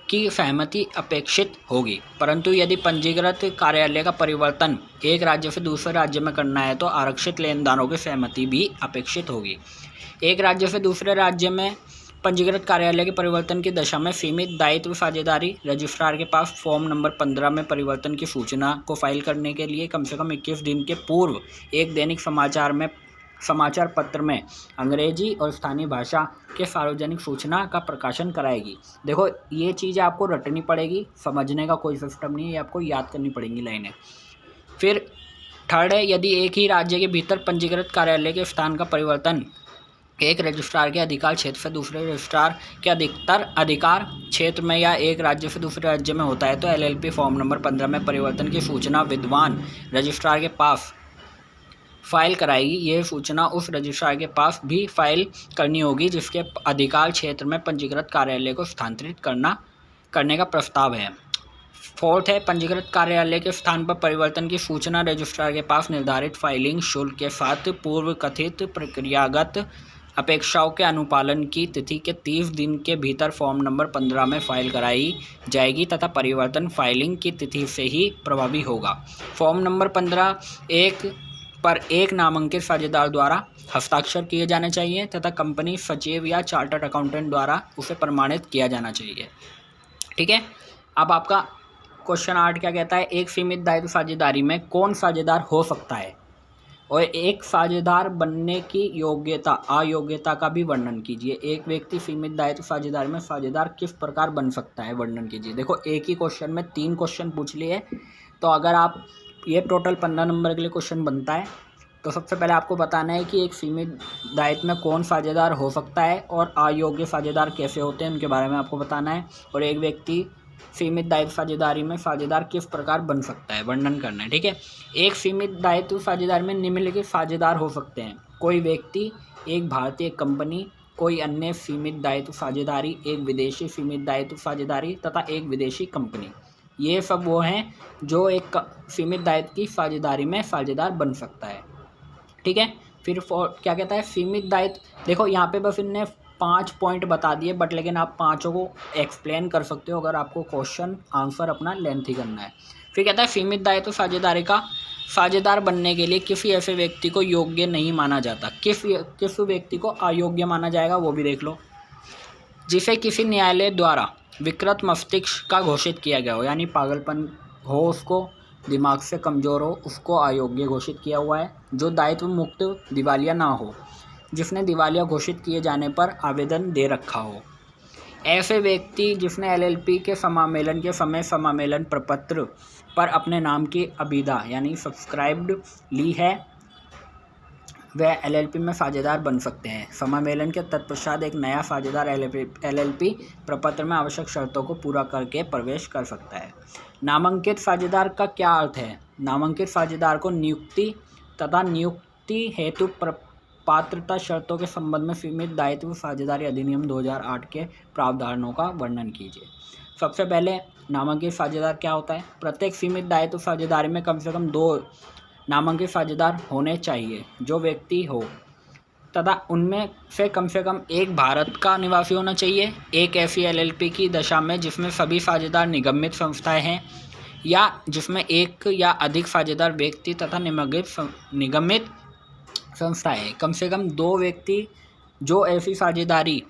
की सहमति अपेक्षित होगी, परंतु यदि पंजीकृत कार्यालय का परिवर्तन एक राज्य से दूसरे राज्य में करना है तो आरक्षित लेनदारों की सहमति भी अपेक्षित होगी। एक राज्य से दूसरे राज्य में पंजीकृत कार्यालय के परिवर्तन की दशा में सीमित दायित्व साझेदारी रजिस्ट्रार के पास फॉर्म नंबर 15 में परिवर्तन की सूचना को फाइल करने के लिए कम से कम 21 दिन के पूर्व एक दैनिक समाचार में समाचार पत्र में अंग्रेजी और स्थानीय भाषा के सार्वजनिक सूचना का प्रकाशन कराएगी। देखो ये चीज़ें आपको रटनी पड़ेगी, समझने का कोई सिस्टम नहीं है, ये आपको याद करनी पड़ेंगी लाइनें। फिर थर्ड है, यदि एक ही राज्य के भीतर पंजीकृत कार्यालय के स्थान का परिवर्तन एक रजिस्ट्रार के अधिकार क्षेत्र से दूसरे रजिस्ट्रार के अधिकतर अधिकार क्षेत्र में या एक राज्य से दूसरे राज्य में होता है तो LLP फॉर्म नंबर 15 में परिवर्तन की सूचना विद्वान रजिस्ट्रार के पास फाइल कराएगी। यह सूचना उस रजिस्ट्रार के पास भी फाइल करनी होगी जिसके अधिकार क्षेत्र में पंजीकृत कार्यालय को स्थानांतरित करने का प्रस्ताव है। फोर्थ है, पंजीकृत कार्यालय के स्थान पर परिवर्तन की सूचना रजिस्ट्रार के पास निर्धारित फाइलिंग शुल्क के साथ पूर्व कथित प्रक्रियागत अपेक्षाओं के अनुपालन की तिथि के 30 दिन के भीतर फॉर्म नंबर 15 में फाइल कराई जाएगी तथा परिवर्तन फाइलिंग की तिथि से ही प्रभावी होगा। फॉर्म नंबर 15 पर एक नामांकित साझेदार द्वारा हस्ताक्षर किए जाने चाहिए तथा कंपनी सचिव या चार्टर्ड अकाउंटेंट द्वारा उसे प्रमाणित किया जाना चाहिए। ठीक है, अब आपका क्वेश्चन 8 क्या कहता है, एक सीमित दायित्व साझेदारी में कौन साझेदार हो सकता है और एक साझेदार बनने की योग्यता अयोग्यता का भी वर्णन कीजिए। एक व्यक्ति सीमित दायित्व साझेदारी में साझेदार किस प्रकार बन सकता है, वर्णन कीजिए। देखो एक ही क्वेश्चन में 3 क्वेश्चन पूछ लिए, तो अगर आप ये टोटल 15 नंबर के लिए क्वेश्चन बनता है तो सबसे पहले आपको बताना है कि एक सीमित दायित्व में कौन साझेदार हो सकता है और अयोग्य साझेदार कैसे होते हैं उनके बारे में आपको बताना है, और एक व्यक्ति सीमित दायित्व साझेदारी में साझेदार किस प्रकार बन सकता है वर्णन करना है। ठीक है, एक सीमित दायित्व साझेदारी में निम्नलिखित साझेदार हो सकते हैं, कोई व्यक्ति, एक भारतीय कंपनी, कोई अन्य सीमित दायित्व साझेदारी, एक विदेशी सीमित दायित्व साझेदारी तथा एक विदेशी कंपनी। ये सब वो हैं जो एक सीमित दायित्व की साझेदारी में साझेदार बन सकता है। ठीक है, फिर क्या कहता है सीमित दायित्व, देखो यहाँ पे बस इनने 5 पॉइंट बता दिए बट लेकिन आप पाँचों को एक्सप्लेन कर सकते हो अगर आपको क्वेश्चन आंसर अपना लेंथी करना है। फिर कहता है सीमित दायित्व साझेदारी का साझेदार बनने के लिए किसी ऐसे व्यक्ति को योग्य नहीं माना जाता। किस व्यक्ति को अयोग्य माना जाएगा वो भी देख लो। जिसे किसी न्यायालय द्वारा विकृत मस्तिष्क का घोषित किया गया हो, यानी पागलपन हो, उसको दिमाग से कमज़ोर हो, उसको अयोग्य घोषित किया हुआ है। जो दायित्व मुक्त दिवालिया ना हो, जिसने दिवालिया घोषित किए जाने पर आवेदन दे रखा हो। ऐसे व्यक्ति जिसने LLP के समामेलन के समय समामेलन प्रपत्र पर अपने नाम की अभिधा यानी सब्सक्राइब्ड ली है, वह LLP में साझेदार बन सकते हैं। समामेलन के तत्पश्चात एक नया साझेदार LLP प्रपत्र में आवश्यक शर्तों को पूरा करके प्रवेश कर सकता है। नामांकित साझेदार का क्या अर्थ है? नामांकित साझेदार को नियुक्ति तथा नियुक्ति हेतु पात्रता शर्तों के संबंध में सीमित दायित्व साझेदारी अधिनियम 2008 के प्रावधानों का वर्णन कीजिए। सबसे पहले नामांकित साझेदार क्या होता है? प्रत्येक सीमित दायित्व साझेदारी में कम से कम 2 नामांकित साझेदार होने चाहिए जो व्यक्ति हो, तथा उनमें से कम एक भारत का निवासी होना चाहिए। एक ऐसी LLP की दशा में जिसमें सभी साझेदार निगमित संस्थाएं हैं या जिसमें एक या अधिक साझेदार व्यक्ति तथा निगमित संस्थाएं। कम से कम 2 व्यक्ति जो ऐसी साझेदारी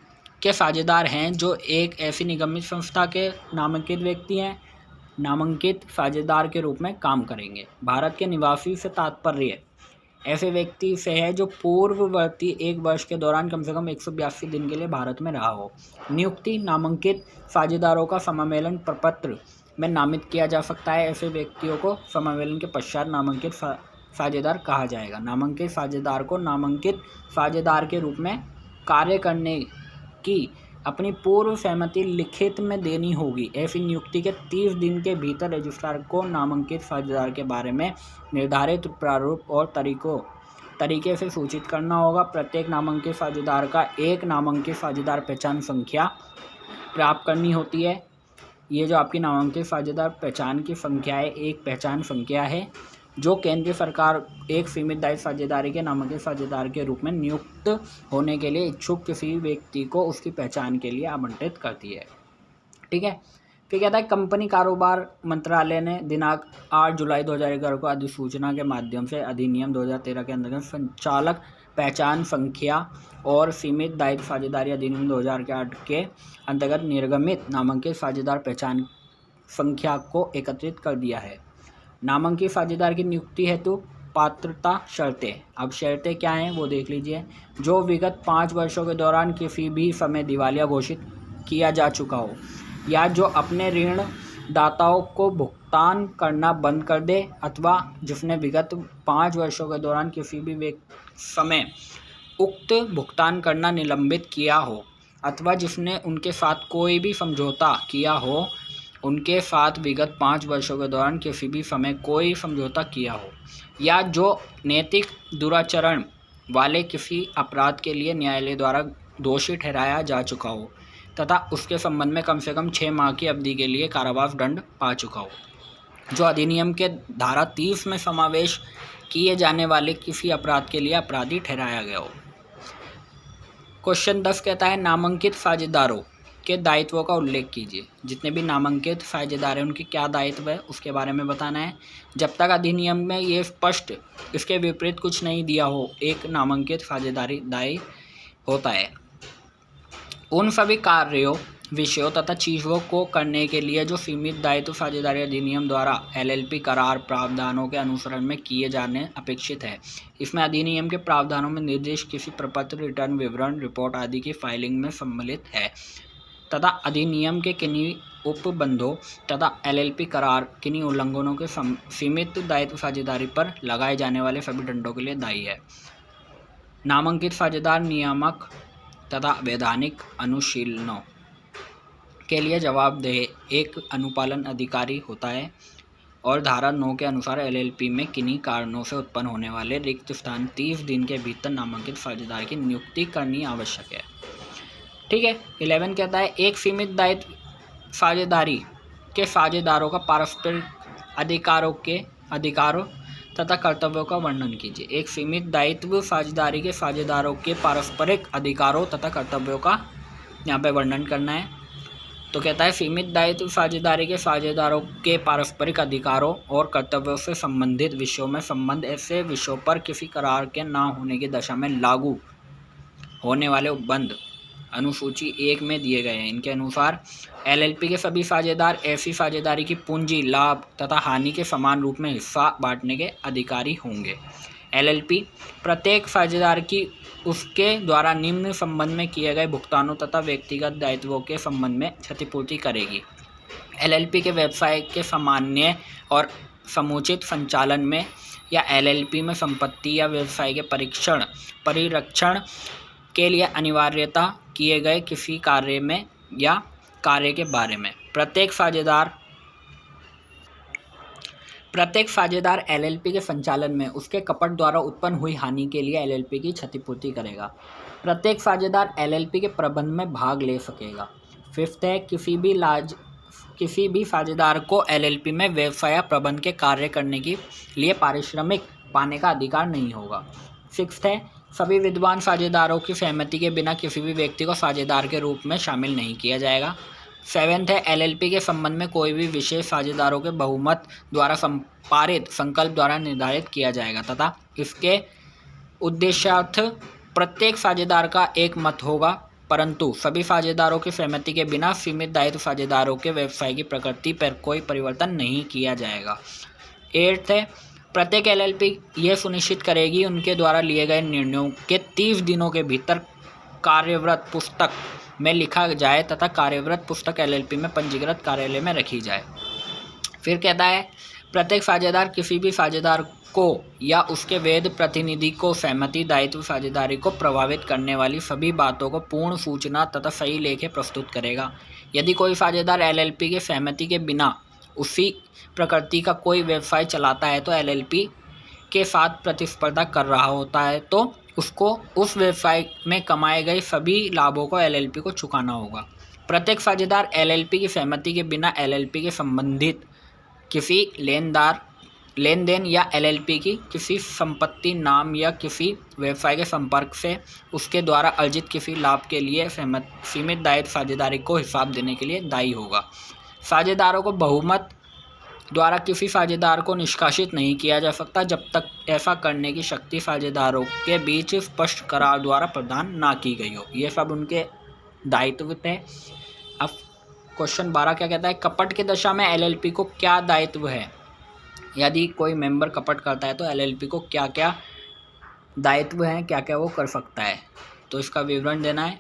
के साझेदार हैं जो एक ऐसी निगमित संस्था के नामांकित व्यक्ति हैं, नामांकित साझेदार के रूप में काम करेंगे। भारत के निवासी से तात्पर्य ऐसे व्यक्ति से है जो पूर्ववर्ती 1 वर्ष के दौरान कम से कम 182 दिन के लिए भारत में रहा हो। नियुक्ति, नामांकित साझेदारों का समामेलन प्रपत्र में नामित किया जा सकता है। ऐसे व्यक्तियों को समामेलन के पश्चात नामांकित साझेदार कहा जाएगा। नामांकित साझेदार को नामांकित साझेदार के रूप में कार्य करने की अपनी पूर्व सहमति लिखित में देनी होगी। ऐसी नियुक्ति के 30 दिन के भीतर रजिस्ट्रार को नामांकित साझेदार के बारे में निर्धारित प्रारूप और तरीके से सूचित करना होगा। प्रत्येक नामांकित साझेदार का एक नामांकित साझेदार पहचान संख्या प्राप्त करनी होती है। ये जो आपकी नामांकित साझेदार पहचान की संख्या है, एक पहचान संख्या है जो केंद्रीय सरकार एक सीमित दायित्व साझेदारी के नामांकित साझेदार के रूप में नियुक्त होने के लिए इच्छुक किसी व्यक्ति को उसकी पहचान के लिए आवंटित करती है। ठीक है, फिर कहता है कंपनी कारोबार मंत्रालय ने दिनांक 8 जुलाई 2011 को अधिसूचना के माध्यम से अधिनियम 2013 के अंतर्गत संचालक पहचान संख्या और सीमित दायित्व साझेदारी अधिनियम 2008 के अंतर्गत निर्गमित नामांकित साझेदार पहचान संख्या को एकत्रित कर दिया है। नामांकित साझेदार की नियुक्ति हेतु पात्रता शर्तें। अब शर्तें क्या हैं वो देख लीजिए। जो विगत 5 वर्षों के दौरान किसी भी समय दिवालिया घोषित किया जा चुका हो, या जो अपने ऋण दाताओं को भुगतान करना बंद कर दे, अथवा जिसने विगत 5 वर्षों के दौरान किसी भी समय उक्त भुगतान करना निलंबित किया हो, अथवा जिसने उनके साथ कोई भी समझौता किया हो, उनके साथ विगत 5 वर्षों के दौरान किसी भी समय कोई समझौता किया हो, या जो नैतिक दुराचरण वाले किसी अपराध के लिए न्यायालय द्वारा दोषी ठहराया जा चुका हो तथा उसके संबंध में कम से कम 6 माह की अवधि के लिए कारावास दंड पा चुका हो, जो अधिनियम के धारा 30 में समावेश किए जाने वाले किसी अपराध के लिए अपराधी ठहराया गया हो। क्वेश्चन 10 कहता है नामांकित साझेदारों के दायित्वों का उल्लेख कीजिए। जितने भी नामांकित साझेदार हैं उनके क्या दायित्व है उसके बारे में बताना है। जब तक अधिनियम में ये स्पष्ट इसके विपरीत कुछ नहीं दिया हो, एक नामांकित साझेदारी दायी होता है। उन सभी कार्यों, विषयों तथा चीज़ों को करने के लिए जो सीमित दायित्व साझेदारी अधिनियम द्वारा LLP करार प्रावधानों के अनुसरण में किए जाने अपेक्षित है। इसमें अधिनियम के प्रावधानों में निर्देश किसी प्रपत्र, रिटर्न विवरण, रिपोर्ट आदि की फाइलिंग में सम्मिलित है तथा अधिनियम के किन्हीं उपबंधों तथा LLP करार किन्हीं उल्लंघनों के सीमित दायित्व साझेदारी पर लगाए जाने वाले सभी दंडों के लिए दायी है। नामांकित साझेदार नियामक तथा वैधानिक अनुशीलनों के लिए जवाबदेह एक अनुपालन अधिकारी होता है और धारा 9 के अनुसार LLP में किन्हीं कारणों से उत्पन्न होने वाले रिक्त स्थान 30 दिन के भीतर नामांकित साझेदार की नियुक्ति करनी आवश्यक है। ठीक है। 11 कहता है एक सीमित दायित्व साझेदारी के साझेदारों का पारस्परिक अधिकारों तथा कर्तव्यों का वर्णन कीजिए। एक सीमित दायित्व साझेदारी के साझेदारों के पारस्परिक अधिकारों तथा कर्तव्यों का यहाँ पे वर्णन करना है। तो कहता है सीमित दायित्व साझेदारी के साझेदारों के पारस्परिक अधिकारों और कर्तव्यों से संबंधित विषयों में संबंध ऐसे विषयों पर किसी करार के न होने की दशा में लागू होने वाले उपबंध अनुसूची 1 में दिए गए हैं। इनके अनुसार LLP के सभी साझेदार ऐसी साझेदारी की पूंजी, लाभ तथा हानि के समान रूप में हिस्सा बांटने के अधिकारी होंगे। LLP प्रत्येक साझेदार की उसके द्वारा निम्न संबंध में किए गए भुगतानों तथा व्यक्तिगत दायित्वों के संबंध में क्षतिपूर्ति करेगी। LLP के व्यवसाय के सामान्य और समुचित संचालन में या LLP में संपत्ति या व्यवसाय के परिरक्षण के लिए अनिवार्यता किए गए किसी कार्य में या कार्य के बारे में प्रत्येक साझेदार LLP के संचालन में उसके कपट द्वारा उत्पन्न हुई हानि के लिए LLP की क्षतिपूर्ति करेगा। प्रत्येक साझेदार LLP के प्रबंध में भाग ले सकेगा। 5th है किसी भी साझेदार को LLP में व्यवसाय या प्रबंध के कार्य करने के लिए पारिश्रमिक पाने का अधिकार नहीं होगा। 6th है सभी विद्वान साझेदारों की सहमति के बिना किसी भी व्यक्ति को साझेदार के रूप में शामिल नहीं किया जाएगा। 7th है LLP के संबंध में कोई भी विषय साझेदारों के बहुमत द्वारा पारित संकल्प द्वारा निर्धारित किया जाएगा तथा इसके उद्देश्यार्थ प्रत्येक साझेदार का एक मत होगा, परंतु सभी साझेदारों की सहमति के बिना सीमित दायित्व साझेदारों के व्यवसाय की प्रकृति पर कोई परिवर्तन नहीं किया जाएगा। 8th है प्रत्येक LLP यह सुनिश्चित करेगी उनके द्वारा लिए गए निर्णयों के 30 दिनों के भीतर कार्यव्रत पुस्तक में लिखा जाए तथा कार्यव्रत पुस्तक LLP में पंजीकृत कार्यालय में रखी जाए। फिर कहता है प्रत्येक साझेदार किसी भी साझेदार को या उसके वैध प्रतिनिधि को सहमति दायित्व साझेदारी को प्रभावित करने वाली सभी बातों को पूर्ण सूचना तथा सही लेखे प्रस्तुत करेगा। यदि कोई साझेदार LLP के सहमति के बिना उसी प्रकृति का कोई व्यवसाय चलाता है तो LLP के साथ प्रतिस्पर्धा कर रहा होता है तो उसको उस व्यवसाय में कमाए गए सभी लाभों को LLP को चुकाना होगा। प्रत्येक साझेदार LLP की सहमति के बिना LLP के संबंधित किसी लेन देन या LLP की किसी संपत्ति, नाम या किसी व्यवसाय के संपर्क से उसके द्वारा अर्जित किसी लाभ के लिए सीमित दायित्व साझेदारी को हिसाब देने के लिए दायी होगा। साझेदारों को बहुमत द्वारा किसी साझेदार को निष्कासित नहीं किया जा सकता जब तक ऐसा करने की शक्ति साझेदारों के बीच स्पष्ट करार द्वारा प्रदान ना की गई हो। ये सब उनके दायित्व थे। अब क्वेश्चन 12 क्या कहता है, कपट की दशा में LLP को क्या दायित्व है। यदि कोई मेंबर कपट करता है तो एलएलपी को क्या क्या दायित्व हैं, क्या क्या वो कर सकता है, तो इसका विवरण देना है।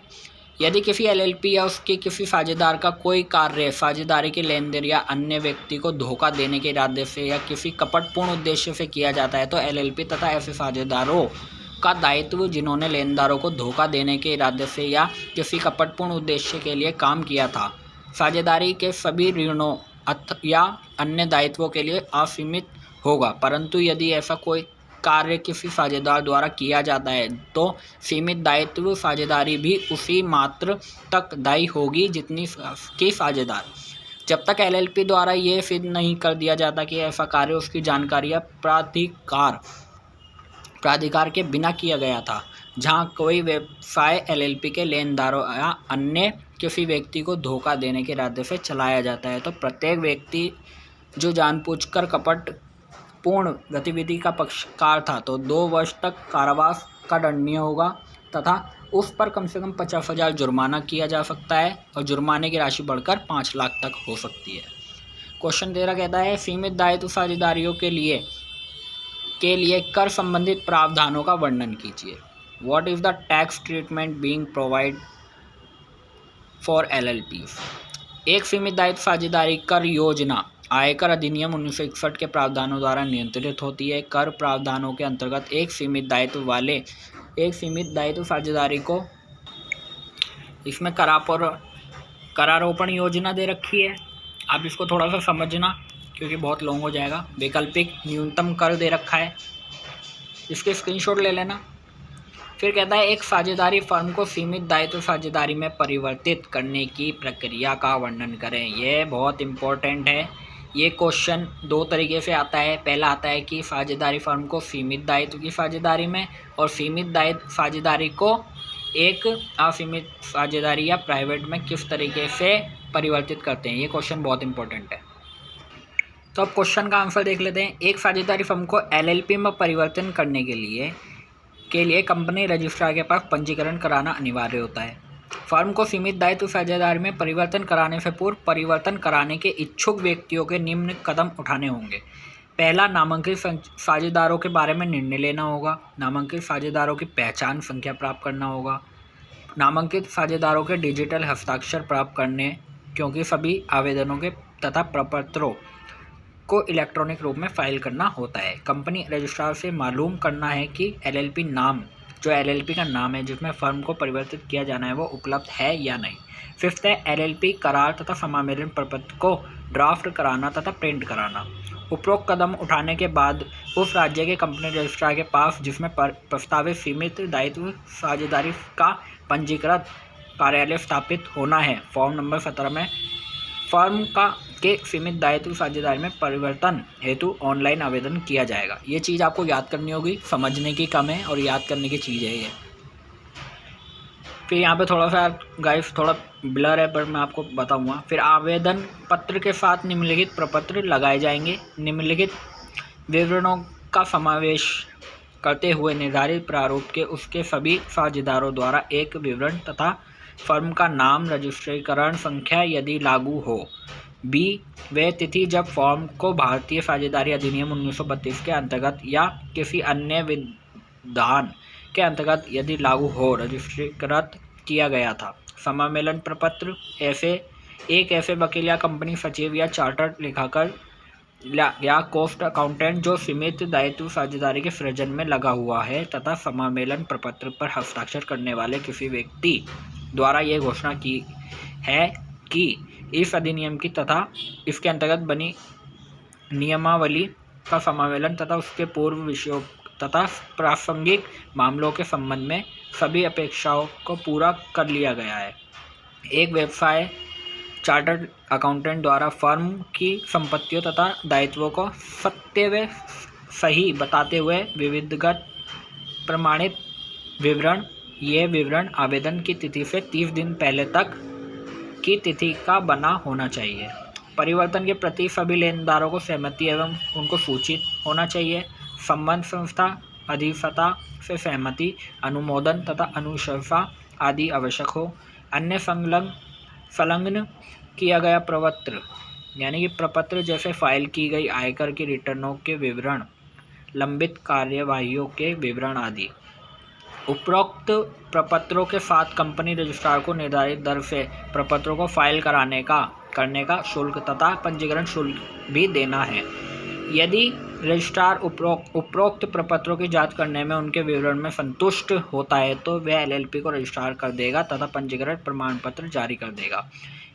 यदि किसी एलएलपी या उसके किसी साझेदार का कोई कार्य साझेदारी के लेन देन या अन्य व्यक्ति को धोखा देने के इरादे से या किसी कपटपूर्ण उद्देश्य से किया जाता है तो एलएलपी तथा ऐसे साझेदारों का दायित्व जिन्होंने लेनदारों को धोखा देने के इरादे से या किसी कपटपूर्ण उद्देश्य के लिए काम किया था, साझेदारी के सभी ऋणों या अन्य दायित्वों के लिए असीमित होगा। परंतु यदि ऐसा कोई कार्य किसी साझेदार द्वारा किया जाता है तो सीमित दायित्व साझेदारी भी उसी मात्र तक दायी होगी जितनी की साझेदार, जब तक एलएलपी द्वारा ये सिद्ध नहीं कर दिया जाता कि ऐसा कार्य उसकी जानकारी या प्राधिकार के बिना किया गया था। जहां कोई व्यवसाय एलएलपी के लेनदारों या अन्य किसी व्यक्ति को धोखा देने के इरादे से चलाया जाता है तो प्रत्येक व्यक्ति जो जानबूझकर कपट पूर्ण गतिविधि का पक्षकार था तो 2 वर्ष तक कारावास का दंडनीय होगा तथा उस पर कम से कम 50,000 जुर्माना किया जा सकता है और जुर्माने की राशि बढ़कर 5 लाख तक हो सकती है। क्वेश्चन 13 कहता है सीमित दायित्व साझेदारियों के लिए कर संबंधित प्रावधानों का वर्णन कीजिए। What is the tax treatment being provide for एलएलपीज। एक सीमित दायित्व साझेदारी कर योजना आयकर अधिनियम 1961 के प्रावधानों द्वारा नियंत्रित होती है। कर प्रावधानों के अंतर्गत एक सीमित दायित्व साझेदारी को इसमें करारोपण योजना दे रखी है। आप इसको थोड़ा सा समझना क्योंकि बहुत लॉन्ग हो जाएगा। वैकल्पिक न्यूनतम कर दे रखा है, इसके स्क्रीनशॉट ले लेना। फिर कहता है एक साझेदारी फर्म को सीमित दायित्व साझेदारी में परिवर्तित करने की प्रक्रिया का वर्णन करें। यह बहुत इम्पोर्टेंट है। ये क्वेश्चन 2 तरीके से आता है। पहला आता है कि साझेदारी फर्म को सीमित दायित्व की साझेदारी में और सीमित दायित्व साझेदारी को एक असीमित साझेदारी या प्राइवेट में किस तरीके से परिवर्तित करते हैं। ये क्वेश्चन बहुत इंपॉर्टेंट है। तो अब क्वेश्चन का आंसर देख लेते हैं। एक साझेदारी फर्म को एलएलपी में परिवर्तन करने के लिए कंपनी रजिस्ट्रार के पास पंजीकरण कराना अनिवार्य होता है। फर्म को सीमित दायित्व साझेदारी में परिवर्तन कराने से पूर्व परिवर्तन कराने के इच्छुक व्यक्तियों के निम्न कदम उठाने होंगे। पहला, नामांकित साझेदारों के बारे में निर्णय लेना होगा। नामांकित साझेदारों की पहचान संख्या प्राप्त करना होगा। नामांकित साझेदारों के डिजिटल हस्ताक्षर प्राप्त करने, क्योंकि सभी आवेदनों के तथा प्रपत्रों को इलेक्ट्रॉनिक रूप में फाइल करना होता है। कंपनी रजिस्ट्रार से मालूम करना है कि एलएलपी नाम, जो एलएलपी का नाम है जिसमें फर्म को परिवर्तित किया जाना है, वो उपलब्ध है या नहीं। 5th है एलएलपी करार तथा समामेलन प्रपत्र को ड्राफ्ट कराना तथा प्रिंट कराना। उपरोक्त कदम उठाने के बाद उस राज्य के कंपनी रजिस्ट्रार के पास जिसमें प्रस्तावित सीमित दायित्व साझेदारी का पंजीकृत कार्यालय स्थापित होना है, फॉर्म नंबर 17 में फर्म के सीमित दायित्व साझेदारी में परिवर्तन हेतु ऑनलाइन आवेदन किया जाएगा। ये चीज़ आपको याद करनी होगी, समझने की कम है और याद करने की चीज़ है ये। फिर यहाँ पे थोड़ा सा गाइस थोड़ा ब्लर है पर मैं आपको बताऊंगा। फिर आवेदन पत्र के साथ निम्नलिखित प्रपत्र लगाए जाएंगे। निम्नलिखित विवरणों का समावेश करते हुए निर्धारित प्रारूप के उसके सभी साझेदारों द्वारा एक विवरण तथा फर्म का नाम, रजिस्ट्रीकरण संख्या यदि लागू हो। बी, वह तिथि जब फर्म को भारतीय साझेदारी अधिनियम 1932 के अंतर्गत या किसी अन्य विधान के अंतर्गत यदि लागू हो रजिस्ट्रीकृत किया गया था। समामेलन प्रपत्र ऐसे वकील या कंपनी सचिव या चार्टर्ड लेखाकार या कॉस्ट अकाउंटेंट जो सीमित दायित्व साझेदारी के सृजन में लगा हुआ है तथा समामेलन प्रपत्र पर हस्ताक्षर करने वाले किसी व्यक्ति द्वारा यह घोषणा की है कि इस अधिनियम की तथा इसके अंतर्गत बनी नियमावली का समामेलन तथा उसके पूर्व विषयों तथा प्रासंगिक मामलों के संबंध में सभी अपेक्षाओं को पूरा कर लिया गया है। एक व्यवसाय चार्टर्ड अकाउंटेंट द्वारा फर्म की संपत्तियों तथा दायित्वों को सत्य व सही बताते हुए विविधगत प्रमाणित विवरण, ये विवरण आवेदन की तिथि से 30 दिन पहले तक की तिथि का बना होना चाहिए। परिवर्तन के प्रति सभी लेनदारों को सहमति एवं उनको सूचित होना चाहिए। संबंध संस्था अधिवक्ता से सहमति, अनुमोदन तथा अनुशंसा आदि आवश्यक हो। अन्य संलग्न किया गया प्रपत्र यानी कि प्रपत्र जैसे फाइल की गई आयकर की रिटर्नों के विवरण, लंबित कार्यवाहियों के विवरण आदि। उपरोक्त प्रपत्रों के साथ कंपनी रजिस्ट्रार को निर्धारित दर से प्रपत्रों को फाइल करने का शुल्क तथा पंजीकरण शुल्क भी देना है। यदि रजिस्ट्रार उपरोक्त प्रपत्रों की जांच करने में उनके विवरण में संतुष्ट होता है तो वह एलएलपी को रजिस्ट्रार कर देगा तथा पंजीकरण प्रमाण पत्र जारी कर देगा।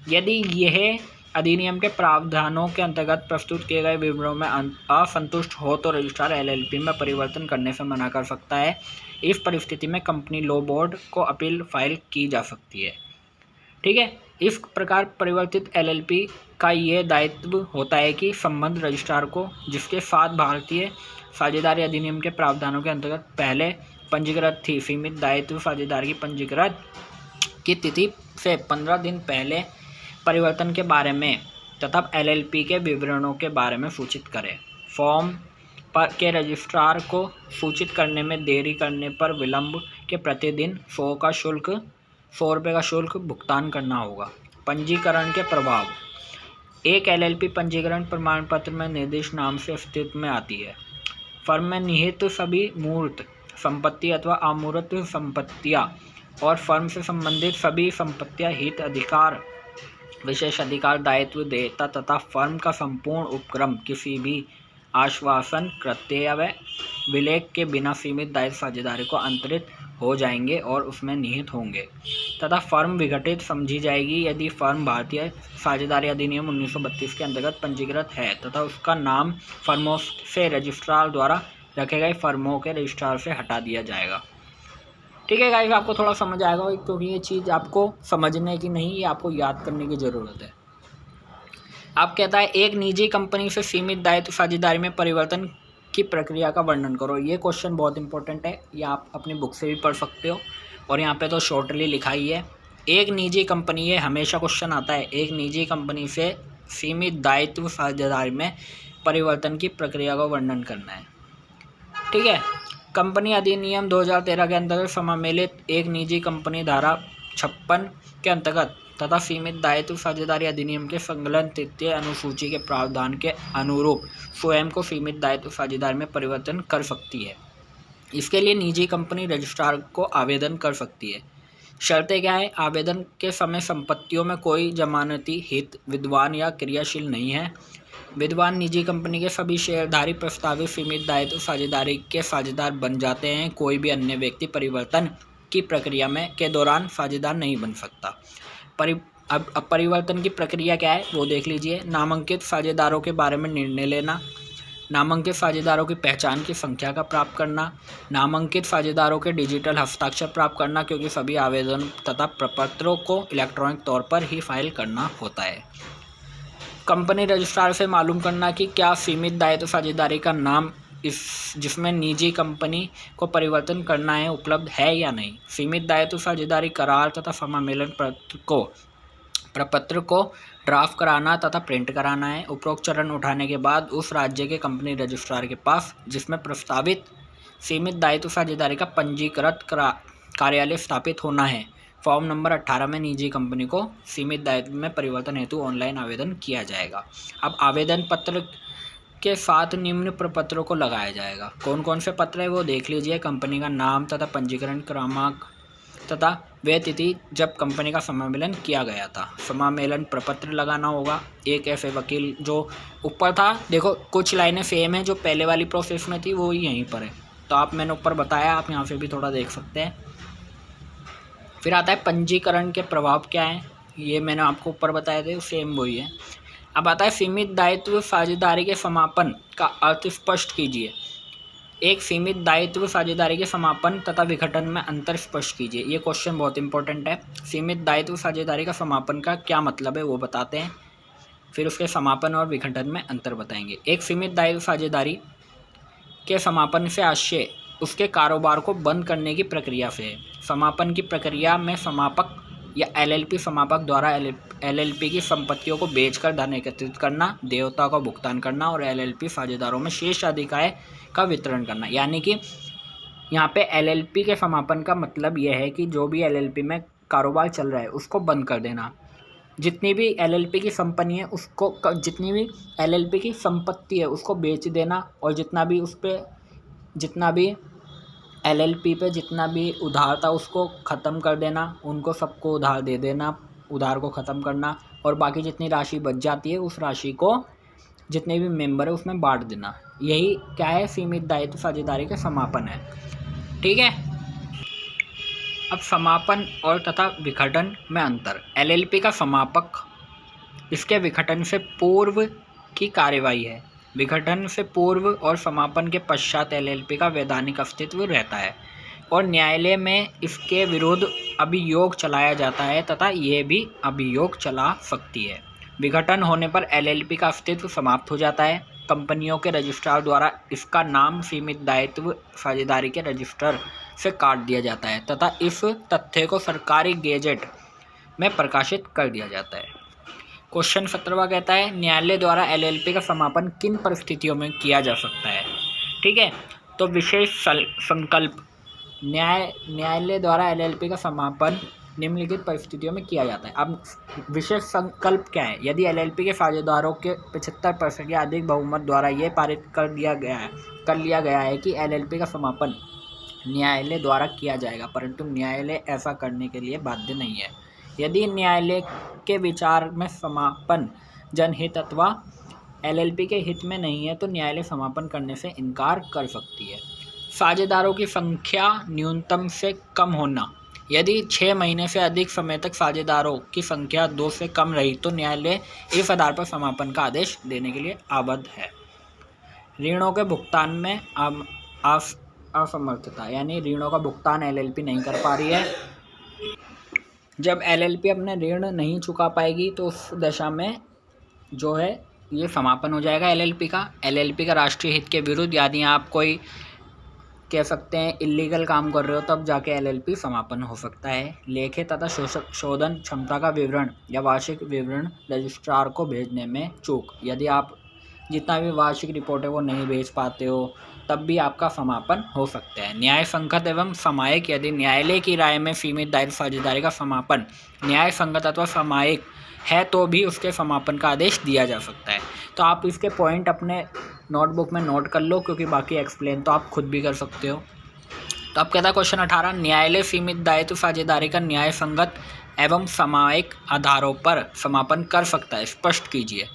यदि यह अधिनियम के प्रावधानों के अंतर्गत प्रस्तुत किए गए विवरणों में असंतुष्ट हो तो रजिस्ट्रार एलएलपी में परिवर्तन करने से मना कर सकता है। इस परिस्थिति में कंपनी लॉ बोर्ड को अपील फाइल की जा सकती है। ठीक है। इस प्रकार परिवर्तित एलएलपी का यह दायित्व होता है कि संबंध रजिस्ट्रार को, जिसके साथ भारतीय साझेदारी अधिनियम के प्रावधानों के अंतर्गत पहले पंजीकृत थी, सीमित दायित्व साझेदारी की पंजीकृत की तिथि से 15 दिन पहले परिवर्तन के बारे में तथा एलएलपी के विवरणों के बारे में सूचित करें। फॉर्म के रजिस्ट्रार को सूचित करने में देरी करने पर विलंब के प्रतिदिन 100 रुपये का शुल्क भुगतान करना होगा। पंजीकरण के प्रभाव। एक एलएलपी पंजीकरण प्रमाण पत्र में निर्दिष्ट नाम से अस्तित्व में आती है। फर्म में निहित सभी मूर्त संपत्ति अथवा अमूर्त संपत्तियां और फर्म से संबंधित सभी संपत्तियां, हित अधिकार, विशेष अधिकार, दायित्व, देयता तथा फर्म का संपूर्ण उपक्रम किसी भी आश्वासन, कर्तव्य, विलेख के बिना सीमित दायित्व साझेदारी को अंतरित हो जाएंगे और उसमें निहित होंगे तथा फर्म विघटित समझी जाएगी यदि फर्म भारतीय साझेदारी अधिनियम 1932 के अंतर्गत पंजीकृत है तथा उसका नाम फर्मों से रजिस्ट्रार द्वारा रखे गए फर्मों के रजिस्ट्रार से हटा दिया जाएगा। ठीक है गाइस, आपको थोड़ा समझ आएगा क्योंकि ये चीज़ आपको समझने की नहीं, ये आपको याद करने की ज़रूरत है। आप कहता है एक निजी कंपनी से सीमित दायित्व साझेदारी में परिवर्तन की प्रक्रिया का वर्णन करो। ये क्वेश्चन बहुत इंपॉर्टेंट है, ये आप अपनी बुक से भी पढ़ सकते हो और यहाँ पे तो शॉर्टली लिखा ही है। एक निजी कंपनी, ये हमेशा क्वेश्चन आता है, एक निजी कंपनी से सीमित दायित्व साझेदारी में परिवर्तन की प्रक्रिया का वर्णन करना है। ठीक है। कंपनी अधिनियम 2013 के अंतर्गत समामेलित एक निजी कंपनी धारा 56 के अंतर्गत तथा सीमित दायित्व साझेदारी अधिनियम के संकलन तृतीय अनुसूची के प्रावधान के अनुरूप स्वयं को सीमित दायित्व साझेदारी में परिवर्तन कर सकती है। इसके लिए निजी कंपनी रजिस्ट्रार को आवेदन कर सकती है। शर्तें क्या है? आवेदन के समय संपत्तियों में कोई जमानती हित विद्वान या क्रियाशील नहीं है। विद्वान निजी कंपनी के सभी शेयरधारी प्रस्तावित सीमित दायित्व साझेदारी के साझेदार बन जाते हैं। कोई भी अन्य व्यक्ति परिवर्तन की प्रक्रिया के दौरान साझेदार नहीं बन सकता। अब परिवर्तन की प्रक्रिया क्या है वो देख लीजिए। नामांकित साझेदारों के बारे में निर्णय लेना, नामांकित साझेदारों की पहचान की संख्या का प्राप्त करना, नामांकित साझेदारों के डिजिटल हस्ताक्षर प्राप्त करना, क्योंकि सभी आवेदन तथा प्रपत्रों को इलेक्ट्रॉनिक तौर पर ही फाइल करना होता है। कंपनी रजिस्ट्रार से मालूम करना कि क्या सीमित दायित्व साझेदारी का नाम जिसमें निजी कंपनी को परिवर्तन करना है उपलब्ध है या नहीं। सीमित दायित्व साझेदारी करार तथा समामेलन प्रपत्र को ड्राफ्ट कराना तथा प्रिंट कराना है। उपरोक्त चरण उठाने के बाद उस राज्य के कंपनी रजिस्ट्रार के पास जिसमें प्रस्तावित सीमित दायित्व साझेदारी का पंजीकृत कार्यालय स्थापित होना है। फॉर्म नंबर 18 में निजी कंपनी को सीमित दायित्व में परिवर्तन हेतु ऑनलाइन आवेदन किया जाएगा। अब आवेदन पत्र के साथ निम्न प्रपत्रों को लगाया जाएगा। कौन कौन से पत्र है वो देख लीजिए। कंपनी का नाम तथा पंजीकरण क्रमांक तथा वह तिथि जब कंपनी का समामेलन किया गया था। समामेलन प्रपत्र लगाना होगा। एक ऐसे वकील जो ऊपर था, देखो कुछ लाइनें सेम है जो पहले वाली प्रोसेस में थी वो ही यहीं पर है, तो मैंने ऊपर बताया, आप यहाँ से भी थोड़ा देख सकते हैं। फिर आता है पंजीकरण के प्रभाव क्या है, ये मैंने आपको ऊपर बताए थे, सेम वही है। अब आता है सीमित दायित्व साझेदारी के समापन का अर्थ स्पष्ट कीजिए। एक सीमित दायित्व साझेदारी के समापन तथा विघटन में अंतर स्पष्ट कीजिए। ये क्वेश्चन बहुत इंपॉर्टेंट है। सीमित दायित्व साझेदारी का समापन का क्या मतलब है वो बताते हैं, फिर उसके समापन और विघटन में अंतर बताएंगे। एक सीमित दायित्व साझेदारी के समापन से आशय उसके कारोबार को बंद करने की प्रक्रिया से है। समापन की प्रक्रिया में समापक या एलएलपी समापक द्वारा एलएलपी की संपत्तियों को बेचकर धन एकत्रित करना, देयता का भुगतान करना और एलएलपी साझेदारों में शेष अधिकार का वितरण करना। यानी कि यहाँ पे एलएलपी के समापन का मतलब यह है कि जो भी एलएलपी में कारोबार चल रहा है उसको बंद कर देना। जितनी भी एलएलपी की कंपनी है उसको जितनी भी एलएलपी की संपत्ति है उसको बेच देना, और जितना भी एलएलपी पे जितना भी उधार था उसको ख़त्म कर देना, उनको सबको उधार दे देना, उधार को ख़त्म करना, और बाकी जितनी राशि बच जाती है उस राशि को जितने भी मेंबर है उसमें बांट देना। यही क्या है, सीमित दायित्व साझेदारी का समापन है। ठीक है। अब समापन और तथा विघटन में अंतर। एलएलपी का समापक इसके विघटन से पूर्व की कार्यवाही है। विघटन से पूर्व और समापन के पश्चात एलएलपी का वैधानिक अस्तित्व रहता है और न्यायालय में इसके विरुद्ध अभियोग चलाया जाता है तथा ये भी अभियोग चला सकती है। विघटन होने पर एलएलपी का अस्तित्व समाप्त हो जाता है। कंपनियों के रजिस्ट्रार द्वारा इसका नाम सीमित दायित्व साझेदारी के रजिस्टर से काट दिया जाता है तथा इस तथ्य को सरकारी गेजेट में प्रकाशित कर दिया जाता है। क्वेश्चन 17वां कहता है, न्यायालय द्वारा एलएलपी का समापन किन परिस्थितियों में किया जा सकता है। ठीक है, तो विशेष संकल्प। न्यायालय द्वारा एलएलपी का समापन निम्नलिखित परिस्थितियों में किया जाता है। अब विशेष संकल्प क्या है? यदि एलएलपी के साझेदारों के 75% या अधिक बहुमत द्वारा ये पारित कर लिया गया है कि एलएलपी का समापन न्यायालय द्वारा किया जाएगा, परंतु न्यायालय ऐसा करने के लिए बाध्य नहीं है। यदि न्यायालय के विचार में समापन जनहित अथवा एलएलपी के हित में नहीं है तो न्यायालय समापन करने से इनकार कर सकती है। साझेदारों की संख्या न्यूनतम से कम होना। यदि 6 महीने से अधिक समय तक साझेदारों की संख्या 2 से कम रही तो न्यायालय इस आधार पर समापन का आदेश देने के लिए आबद्ध है। ऋणों के भुगतान में असमर्थता, यानी ऋणों का भुगतान एलएलपी नहीं कर पा रही है। जब एलएलपी अपने ऋण नहीं चुका पाएगी तो उस दशा में जो है ये समापन हो जाएगा एलएलपी का राष्ट्रीय हित के विरुद्ध। यदि आप कोई कह सकते हैं इल्लीगल काम कर रहे हो तब जाके एलएलपी समापन हो सकता है। लेखे तथा शोधन क्षमता का विवरण या वार्षिक विवरण रजिस्ट्रार को भेजने में चूक। यदि आप जितना भी वार्षिक रिपोर्ट है वो नहीं भेज पाते हो तब भी आपका समापन हो सकता है। न्याय संगत एवं सामायिक। यदि न्यायालय की राय में सीमित दायित्व साझेदारी का समापन न्याय संगत अथवा सामायिक है तो भी उसके समापन का आदेश दिया जा सकता है। तो आप इसके पॉइंट अपने नोटबुक में नोट कर लो, क्योंकि बाकी एक्सप्लेन तो आप खुद भी कर सकते हो। तो अब कहता है क्वेश्चन 18, न्यायालय सीमित दायित्व साझेदारी का न्याय संगत एवं सामायिक आधारों पर समापन कर सकता है, स्पष्ट कीजिए।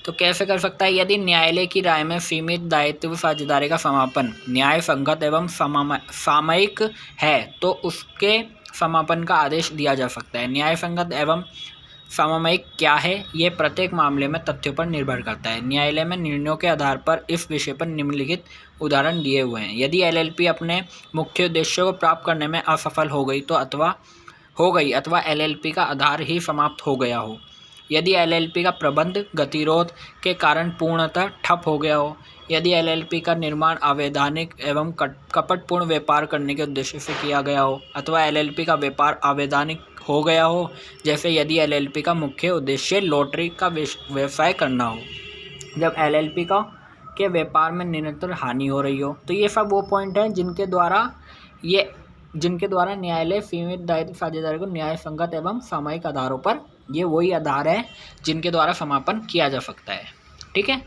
तो कैसे कर सकता है? यदि न्यायालय की राय में सीमित दायित्व साझेदारी का समापन न्याय संगत एवं सामयिक है तो उसके समापन का आदेश दिया जा सकता है। न्याय संगत एवं सामयिक क्या है, ये प्रत्येक मामले में तथ्यों पर निर्भर करता है। न्यायालय में निर्णयों के आधार पर इस विषय पर निम्नलिखित उदाहरण दिए हुए हैं। यदि एलएलपी अपने मुख्य उद्देश्यों को प्राप्त करने में असफल हो गई अथवा एलएलपी का आधार ही समाप्त हो गया हो। यदि एलएलपी का प्रबंध गतिरोध के कारण पूर्णतः ठप हो गया हो। यदि एलएलपी का निर्माण अवैधानिक एवं कपटपूर्ण व्यापार करने के उद्देश्य से किया गया हो अथवा एलएलपी का व्यापार अवैधानिक हो गया हो, जैसे यदि एलएलपी का मुख्य उद्देश्य लॉटरी का व्यवसाय करना हो, जब एलएलपी के व्यापार में निरंतर हानि हो रही हो। तो ये सब वो पॉइंट हैं जिनके द्वारा न्यायालय सीमित दायित्व साझेदारी को न्याय संगत एवं सामयिक आधारों पर, ये वही आधार है जिनके द्वारा समापन किया जा सकता है। ठीक है।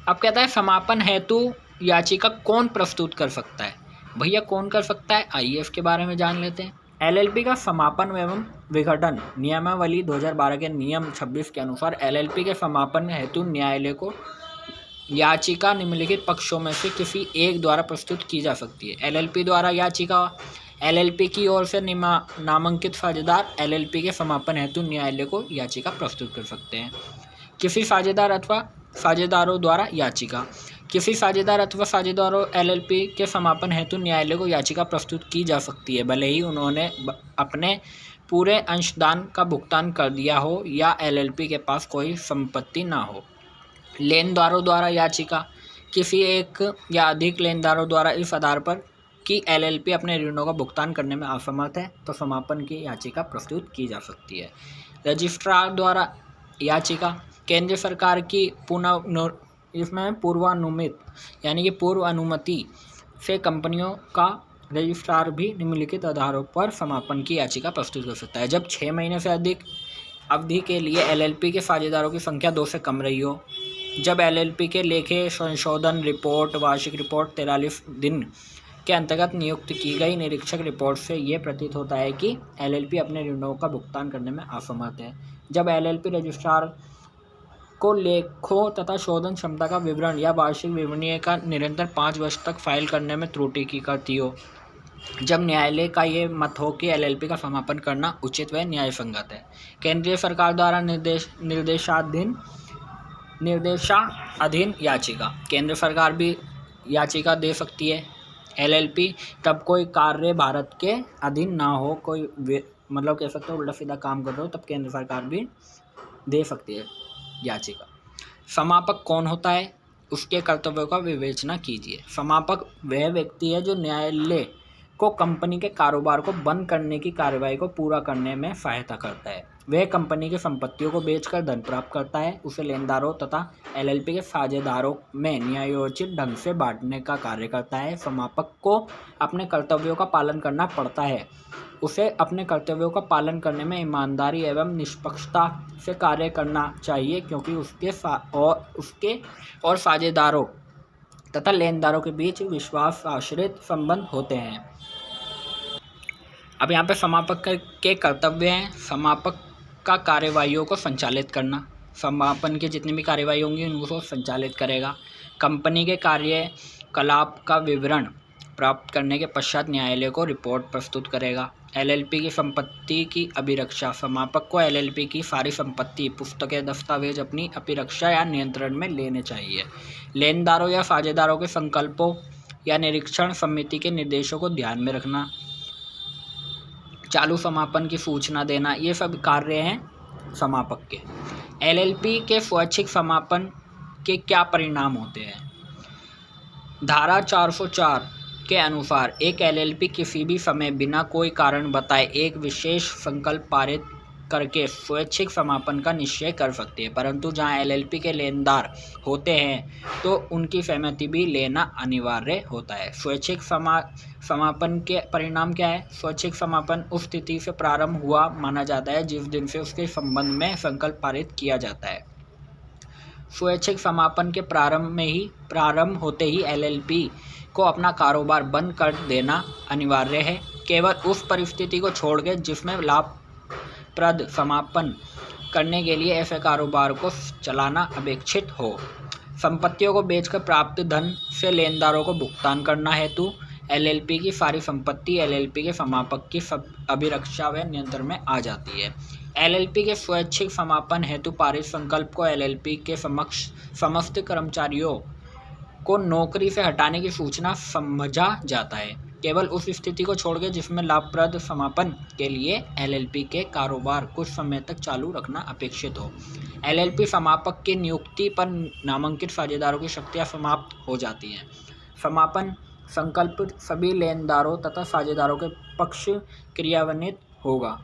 अब कहता है समापन हेतु याचिका कौन प्रस्तुत कर सकता है। भैया कौन कर सकता है, आइए इसके बारे में जान लेते हैं। एलएलपी का समापन एवं विघटन नियमावली 2012 के नियम 26 के अनुसार एलएलपी के समापन हेतु न्यायालय को याचिका निम्नलिखित पक्षों में से किसी एक द्वारा प्रस्तुत की जा सकती है। एलएलपी द्वारा याचिका, एलएलपी की ओर से नामांकित साझेदार एलएलपी के समापन हेतु न्यायालय को याचिका प्रस्तुत कर सकते हैं। किसी साझेदार अथवा साझेदारों द्वारा याचिका, किसी साझेदार अथवा साझेदारों एलएलपी के समापन हेतु न्यायालय को याचिका प्रस्तुत की जा सकती है, भले ही उन्होंने अपने पूरे अंशदान का भुगतान कर दिया हो या एलएलपी के पास कोई संपत्ति ना हो। लेनदारों द्वारा याचिका, किसी एक या अधिक लेनदारों द्वारा इस आधार पर कि एलएलपी अपने ऋणों का भुगतान करने में असमर्थ है तो समापन की याचिका प्रस्तुत की जा सकती है। रजिस्ट्रार द्वारा याचिका, केंद्र सरकार की पूर्वानुमित यानी कि पूर्व अनुमति से कंपनियों का रजिस्ट्रार भी निम्नलिखित आधारों पर समापन की याचिका प्रस्तुत कर सकता है। जब 6 महीने से अधिक अवधि के लिए एलएलपी के साझेदारों की संख्या 2 से कम रही हो। जब एलएलपी के लेखे संशोधन रिपोर्ट वार्षिक रिपोर्ट 43 दिन के अंतर्गत नियुक्त की गई निरीक्षक रिपोर्ट से ये प्रतीत होता है कि एलएलपी अपने ऋणों का भुगतान करने में असमर्थ है। जब एलएलपी रजिस्ट्रार को लेखों तथा शोधन क्षमता का विवरण या वार्षिक विवरणीय का निरंतर 5 वर्ष तक फाइल करने में त्रुटि की करती हो। जब न्यायालय का ये मत हो कि एलएलपी का समापन करना उचित व न्याय संगत है। केंद्रीय सरकार द्वारा निर्देशाधीन याचिका, केंद्र सरकार भी याचिका दे सकती है। एलएलपी तब कोई कार्य भारत के अधीन ना हो, कोई मतलब कह सकते हो उल्टा सीधा काम कर रहे हो, तब केंद्र सरकार भी दे सकती है याचिका। समापक कौन होता है, उसके कर्तव्यों का विवेचना कीजिए। समापक वह व्यक्ति है जो न्यायालय को कंपनी के कारोबार को बंद करने की कार्रवाई को पूरा करने में सहायता करता है। वह कंपनी की संपत्तियों को बेचकर धन प्राप्त करता है, उसे लेनदारों तथा एलएलपी के साझेदारों में न्यायोचित ढंग से बांटने का कार्य करता है। समापक को अपने कर्तव्यों का पालन करना पड़ता है। उसे अपने कर्तव्यों का पालन करने में ईमानदारी एवं निष्पक्षता से कार्य करना चाहिए, क्योंकि उसके और साझेदारों तथा लेनदारों के बीच विश्वास आश्रित संबंध होते हैं। अब यहाँ पे समापक के कर्तव्य हैं। समापक का कार्यवाहियों को संचालित करना, समापन की जितनी भी कार्यवाही होंगी उनको संचालित करेगा। कंपनी के कार्यकलाप का विवरण प्राप्त करने के पश्चात न्यायालय को रिपोर्ट प्रस्तुत करेगा। एलएलपी की संपत्ति की अभिरक्षा, समापक को एलएलपी की सारी संपत्ति, पुस्तकें, दस्तावेज अपनी अभिरक्षा या नियंत्रण में लेने चाहिए। लेनदारों या साझेदारों के संकल्पों या निरीक्षण समिति के निर्देशों को ध्यान में रखना, चालू समापन की सूचना देना, ये सब कार्य हैं समापक के। एलएलपी के स्वैच्छिक समापन के क्या परिणाम होते हैं? धारा 404 के अनुसार एक एलएलपी किसी भी समय बिना कोई कारण बताए एक विशेष संकल्प पारित करके स्वैच्छिक समापन का निश्चय कर सकती है, परंतु जहां एलएलपी के लेनदार होते हैं तो उनकी सहमति भी लेना अनिवार्य होता है। स्वैच्छिक समापन के परिणाम क्या है? स्वैच्छिक समापन उस तिथि से प्रारंभ हुआ माना जाता है जिस दिन से उसके संबंध में संकल्प पारित किया जाता है। स्वैच्छिक समापन के प्रारंभ होते ही एलएलपी को अपना कारोबार बंद कर देना अनिवार्य है, केवल उस परिस्थिति को छोड़कर जिसमें लाभप्रद समापन करने के लिए ऐसे कारोबार को चलाना अपेक्षित हो। संपत्तियों को बेचकर प्राप्त धन से लेनदारों को भुगतान करना हेतु एलएलपी की सारी संपत्ति एलएलपी के समापक की अभिरक्षा व नियंत्रण में आ जाती है। एलएलपी के स्वैच्छिक समापन हेतु पारित संकल्प को एलएलपी के समस्त कर्मचारियों को नौकरी से हटाने की सूचना समझा जाता है, केवल उस स्थिति को छोड़कर जिसमें लाभप्रद समापन के लिए एलएलपी के कारोबार कुछ समय तक चालू रखना अपेक्षित हो। एलएलपी समापक की नियुक्ति पर नामांकित साझेदारों की शक्तियां समाप्त हो जाती हैं। समापन संकल्प सभी लेनदारों तथा साझेदारों के पक्ष क्रियान्वित होगा।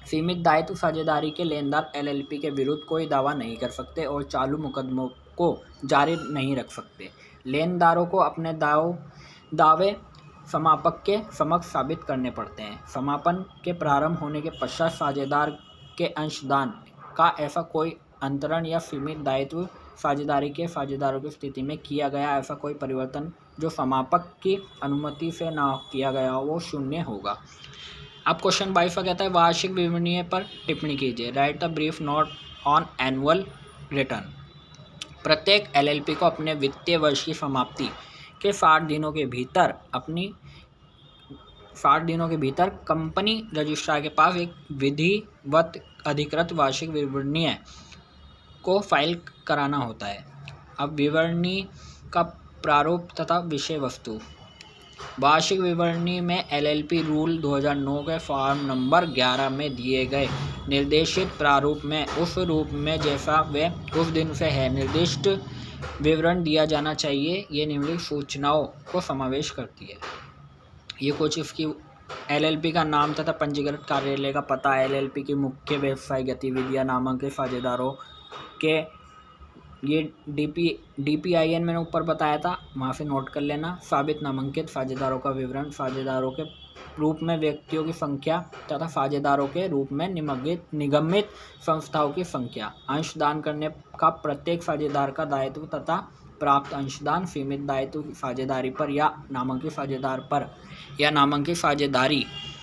सीमित दायित्व साझेदारी के लेनदार एलएलपी के विरुद्ध कोई दावा नहीं कर सकते और चालू मुकदमों को जारी नहीं रख सकते। लेनदारों को अपने दावे समापक के समक्ष साबित करने पड़ते हैं। समापन के प्रारंभ होने के पश्चात साझेदार के अंशदान का ऐसा कोई अंतरण या सीमित दायित्व साझेदारी के साझेदारों की स्थिति में किया गया ऐसा कोई परिवर्तन जो समापक की अनुमति से ना किया गया हो वो शून्य होगा। अब क्वेश्चन 22 का कहता है वार्षिक विवरणीय पर टिप्पणी कीजिए। Right the brief note on annual return. प्रत्येक एलएलपी को अपने वित्तीय वर्ष की समाप्ति के 60 दिनों के भीतर कंपनी रजिस्ट्रार के पास एक विधिवत अधिकृत वार्षिक विवरणीय को फाइल कराना होता है। अब विवरणी का प्रारूप तथा विषय वस्तु। वार्षिक विवरणी में एलएलपी रूल 2009 के फॉर्म नंबर 11 में दिए गए निर्देशित प्रारूप में उस रूप में जैसा वह उस दिन से है निर्दिष्ट विवरण दिया जाना चाहिए। ये निम्नलिखित सूचनाओं को समावेश करती है। ये कुछ इसकी एलएलपी का नाम तथा पंजीकृत कार्यालय का पता, एलएलपी की मुख्य व्यवसाय गतिविधियां, नामांकित साझेदारों के ये DPIN मैंने ऊपर बताया था, वहाँ से नोट कर लेना। साबित नामांकित साझेदारों का विवरण, साझेदारों के रूप में व्यक्तियों की संख्या तथा साझेदारों के रूप में निगमित संस्थाओं की संख्या। अंशदान करने का प्रत्येक साझेदार का दायित्व तथा प्राप्त अंशदान सीमित दायित्व साझेदारी पर या नामांकित साझेदार पर या नामांकित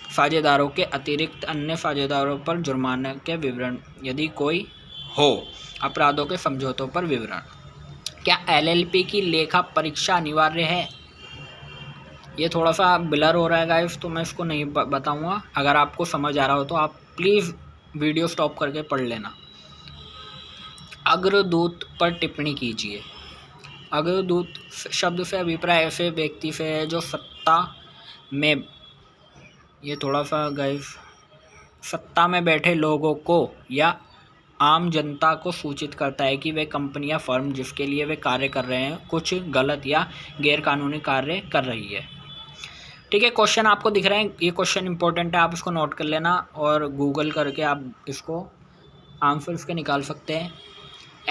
साझेदारों के अतिरिक्त अन्य साझेदारों पर जुर्माने के विवरण यदि कोई हो। अपराधों के समझौतों पर विवरण। क्या LLP की लेखा परीक्षा अनिवार्य है? ये थोड़ा सा ब्लर हो रहा है गाइस, तो मैं इसको नहीं बताऊंगा। अगर आपको समझ आ रहा हो तो आप प्लीज़ वीडियो स्टॉप करके पढ़ लेना। अग्रदूत पर टिप्पणी कीजिए। अग्रदूत शब्द से अभिप्राय ऐसे व्यक्ति से है जो सत्ता में, ये थोड़ा सा गाइस, सत्ता में बैठे लोगों को या आम जनता को सूचित करता है कि वे कंपनी या फर्म जिसके लिए वे कार्य कर रहे हैं कुछ गलत या गैरकानूनी कार्य कर रही है। ठीक है, क्वेश्चन आपको दिख रहे हैं, ये क्वेश्चन इंपॉर्टेंट है, आप इसको नोट कर लेना और गूगल करके आप इसको आंसर इसके निकाल सकते हैं।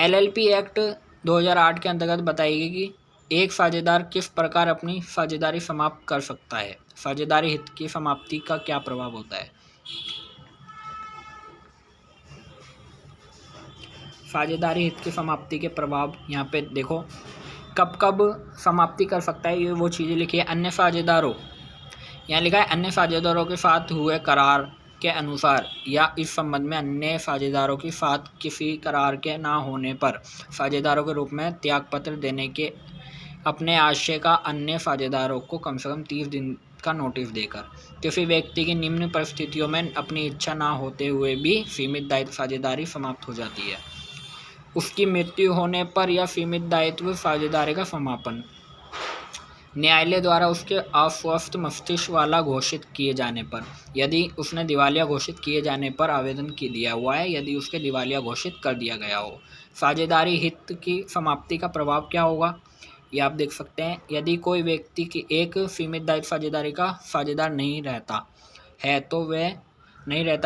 LLP एक्ट 2008 के अंतर्गत बताएगी कि एक साझेदार किस प्रकार अपनी साझेदारी समाप्त कर सकता है। साझेदारी हित की समाप्ति का क्या प्रभाव होता है? साझेदारी हित की समाप्ति के प्रभाव यहाँ पे देखो, कब कब समाप्ति कर सकता है, ये वो चीज़ें लिखी है। अन्य साझेदारों, यहाँ लिखा है अन्य साझेदारों के साथ हुए करार के अनुसार या इस संबंध में अन्य साझेदारों के साथ किसी करार के ना होने पर साझेदारों के रूप में त्यागपत्र देने के अपने आशय का अन्य साझेदारों को कम से कम 30 दिन का नोटिस देकर किसी व्यक्ति की निम्न परिस्थितियों में अपनी इच्छा ना होते हुए भी सीमित दायित्व साझेदारी समाप्त हो जाती है। उसकी मृत्यु होने पर या सीमित दायित्व साझेदारी का समापन न्यायालय द्वारा उसके अस्वस्थ मस्तिष्क वाला घोषित किए जाने पर, यदि उसने दिवालिया घोषित किए जाने पर आवेदन दिया हुआ है, यदि उसके दिवालिया घोषित कर दिया गया हो। साझेदारी हित की समाप्ति का प्रभाव क्या होगा, ये आप देख सकते हैं। यदि कोई व्यक्ति की एक सीमित दायित्व साझेदारी का साझेदार नहीं रहता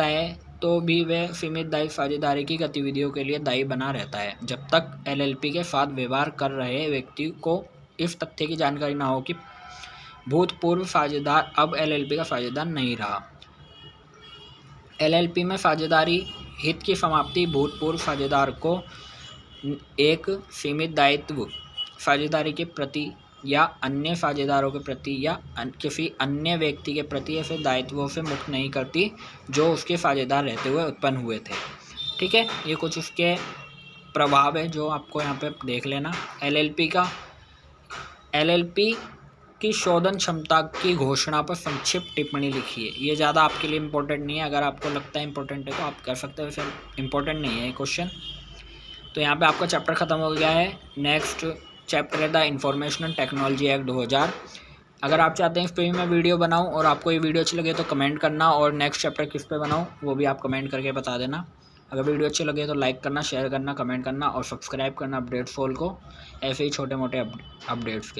है तो भी वह सीमित दायित्व साझेदारी की गतिविधियों के लिए दायी बना रहता है जब तक LLP के साथ व्यवहार कर रहे व्यक्ति को इस तथ्य की जानकारी ना हो कि भूतपूर्व साझेदार अब LLP का साझेदार नहीं रहा। LLP में साझेदारी हित की समाप्ति भूतपूर्व साझेदार को एक सीमित दायित्व साझेदारी के प्रति या अन्य साझेदारों के प्रति या किसी अन्य व्यक्ति के प्रति ऐसे दायित्वों से मुक्त नहीं करती जो उसके साझेदार रहते हुए उत्पन्न हुए थे। ठीक है, ये कुछ उसके प्रभाव है जो आपको यहाँ पे देख लेना। LLP की शोधन क्षमता की घोषणा पर संक्षिप्त टिप्पणी लिखिए। ये ज़्यादा आपके लिए इम्पोर्टेंट नहीं है, अगर आपको लगता है इम्पोर्टेंट है तो आप कर सकते हो, वैसे इम्पोर्टेंट नहीं है ये क्वेश्चन। तो यहाँ पे आपका चैप्टर ख़त्म हो गया है। नेक्स्ट चैप्टर है द इंफॉर्मेशन टेक्नोलॉजी एक्ट 2000। अगर आप चाहते हैं इस पर मैं वीडियो बनाऊं और आपको ये वीडियो अच्छी लगे तो कमेंट करना, और नेक्स्ट चैप्टर किस पे बनाऊं वो भी आप कमेंट करके बता देना। अगर वीडियो अच्छी लगे तो लाइक करना, शेयर करना, कमेंट करना और सब्सक्राइब करना अपडेट फॉल को, ऐसे ही छोटे मोटे अपडेट्स के।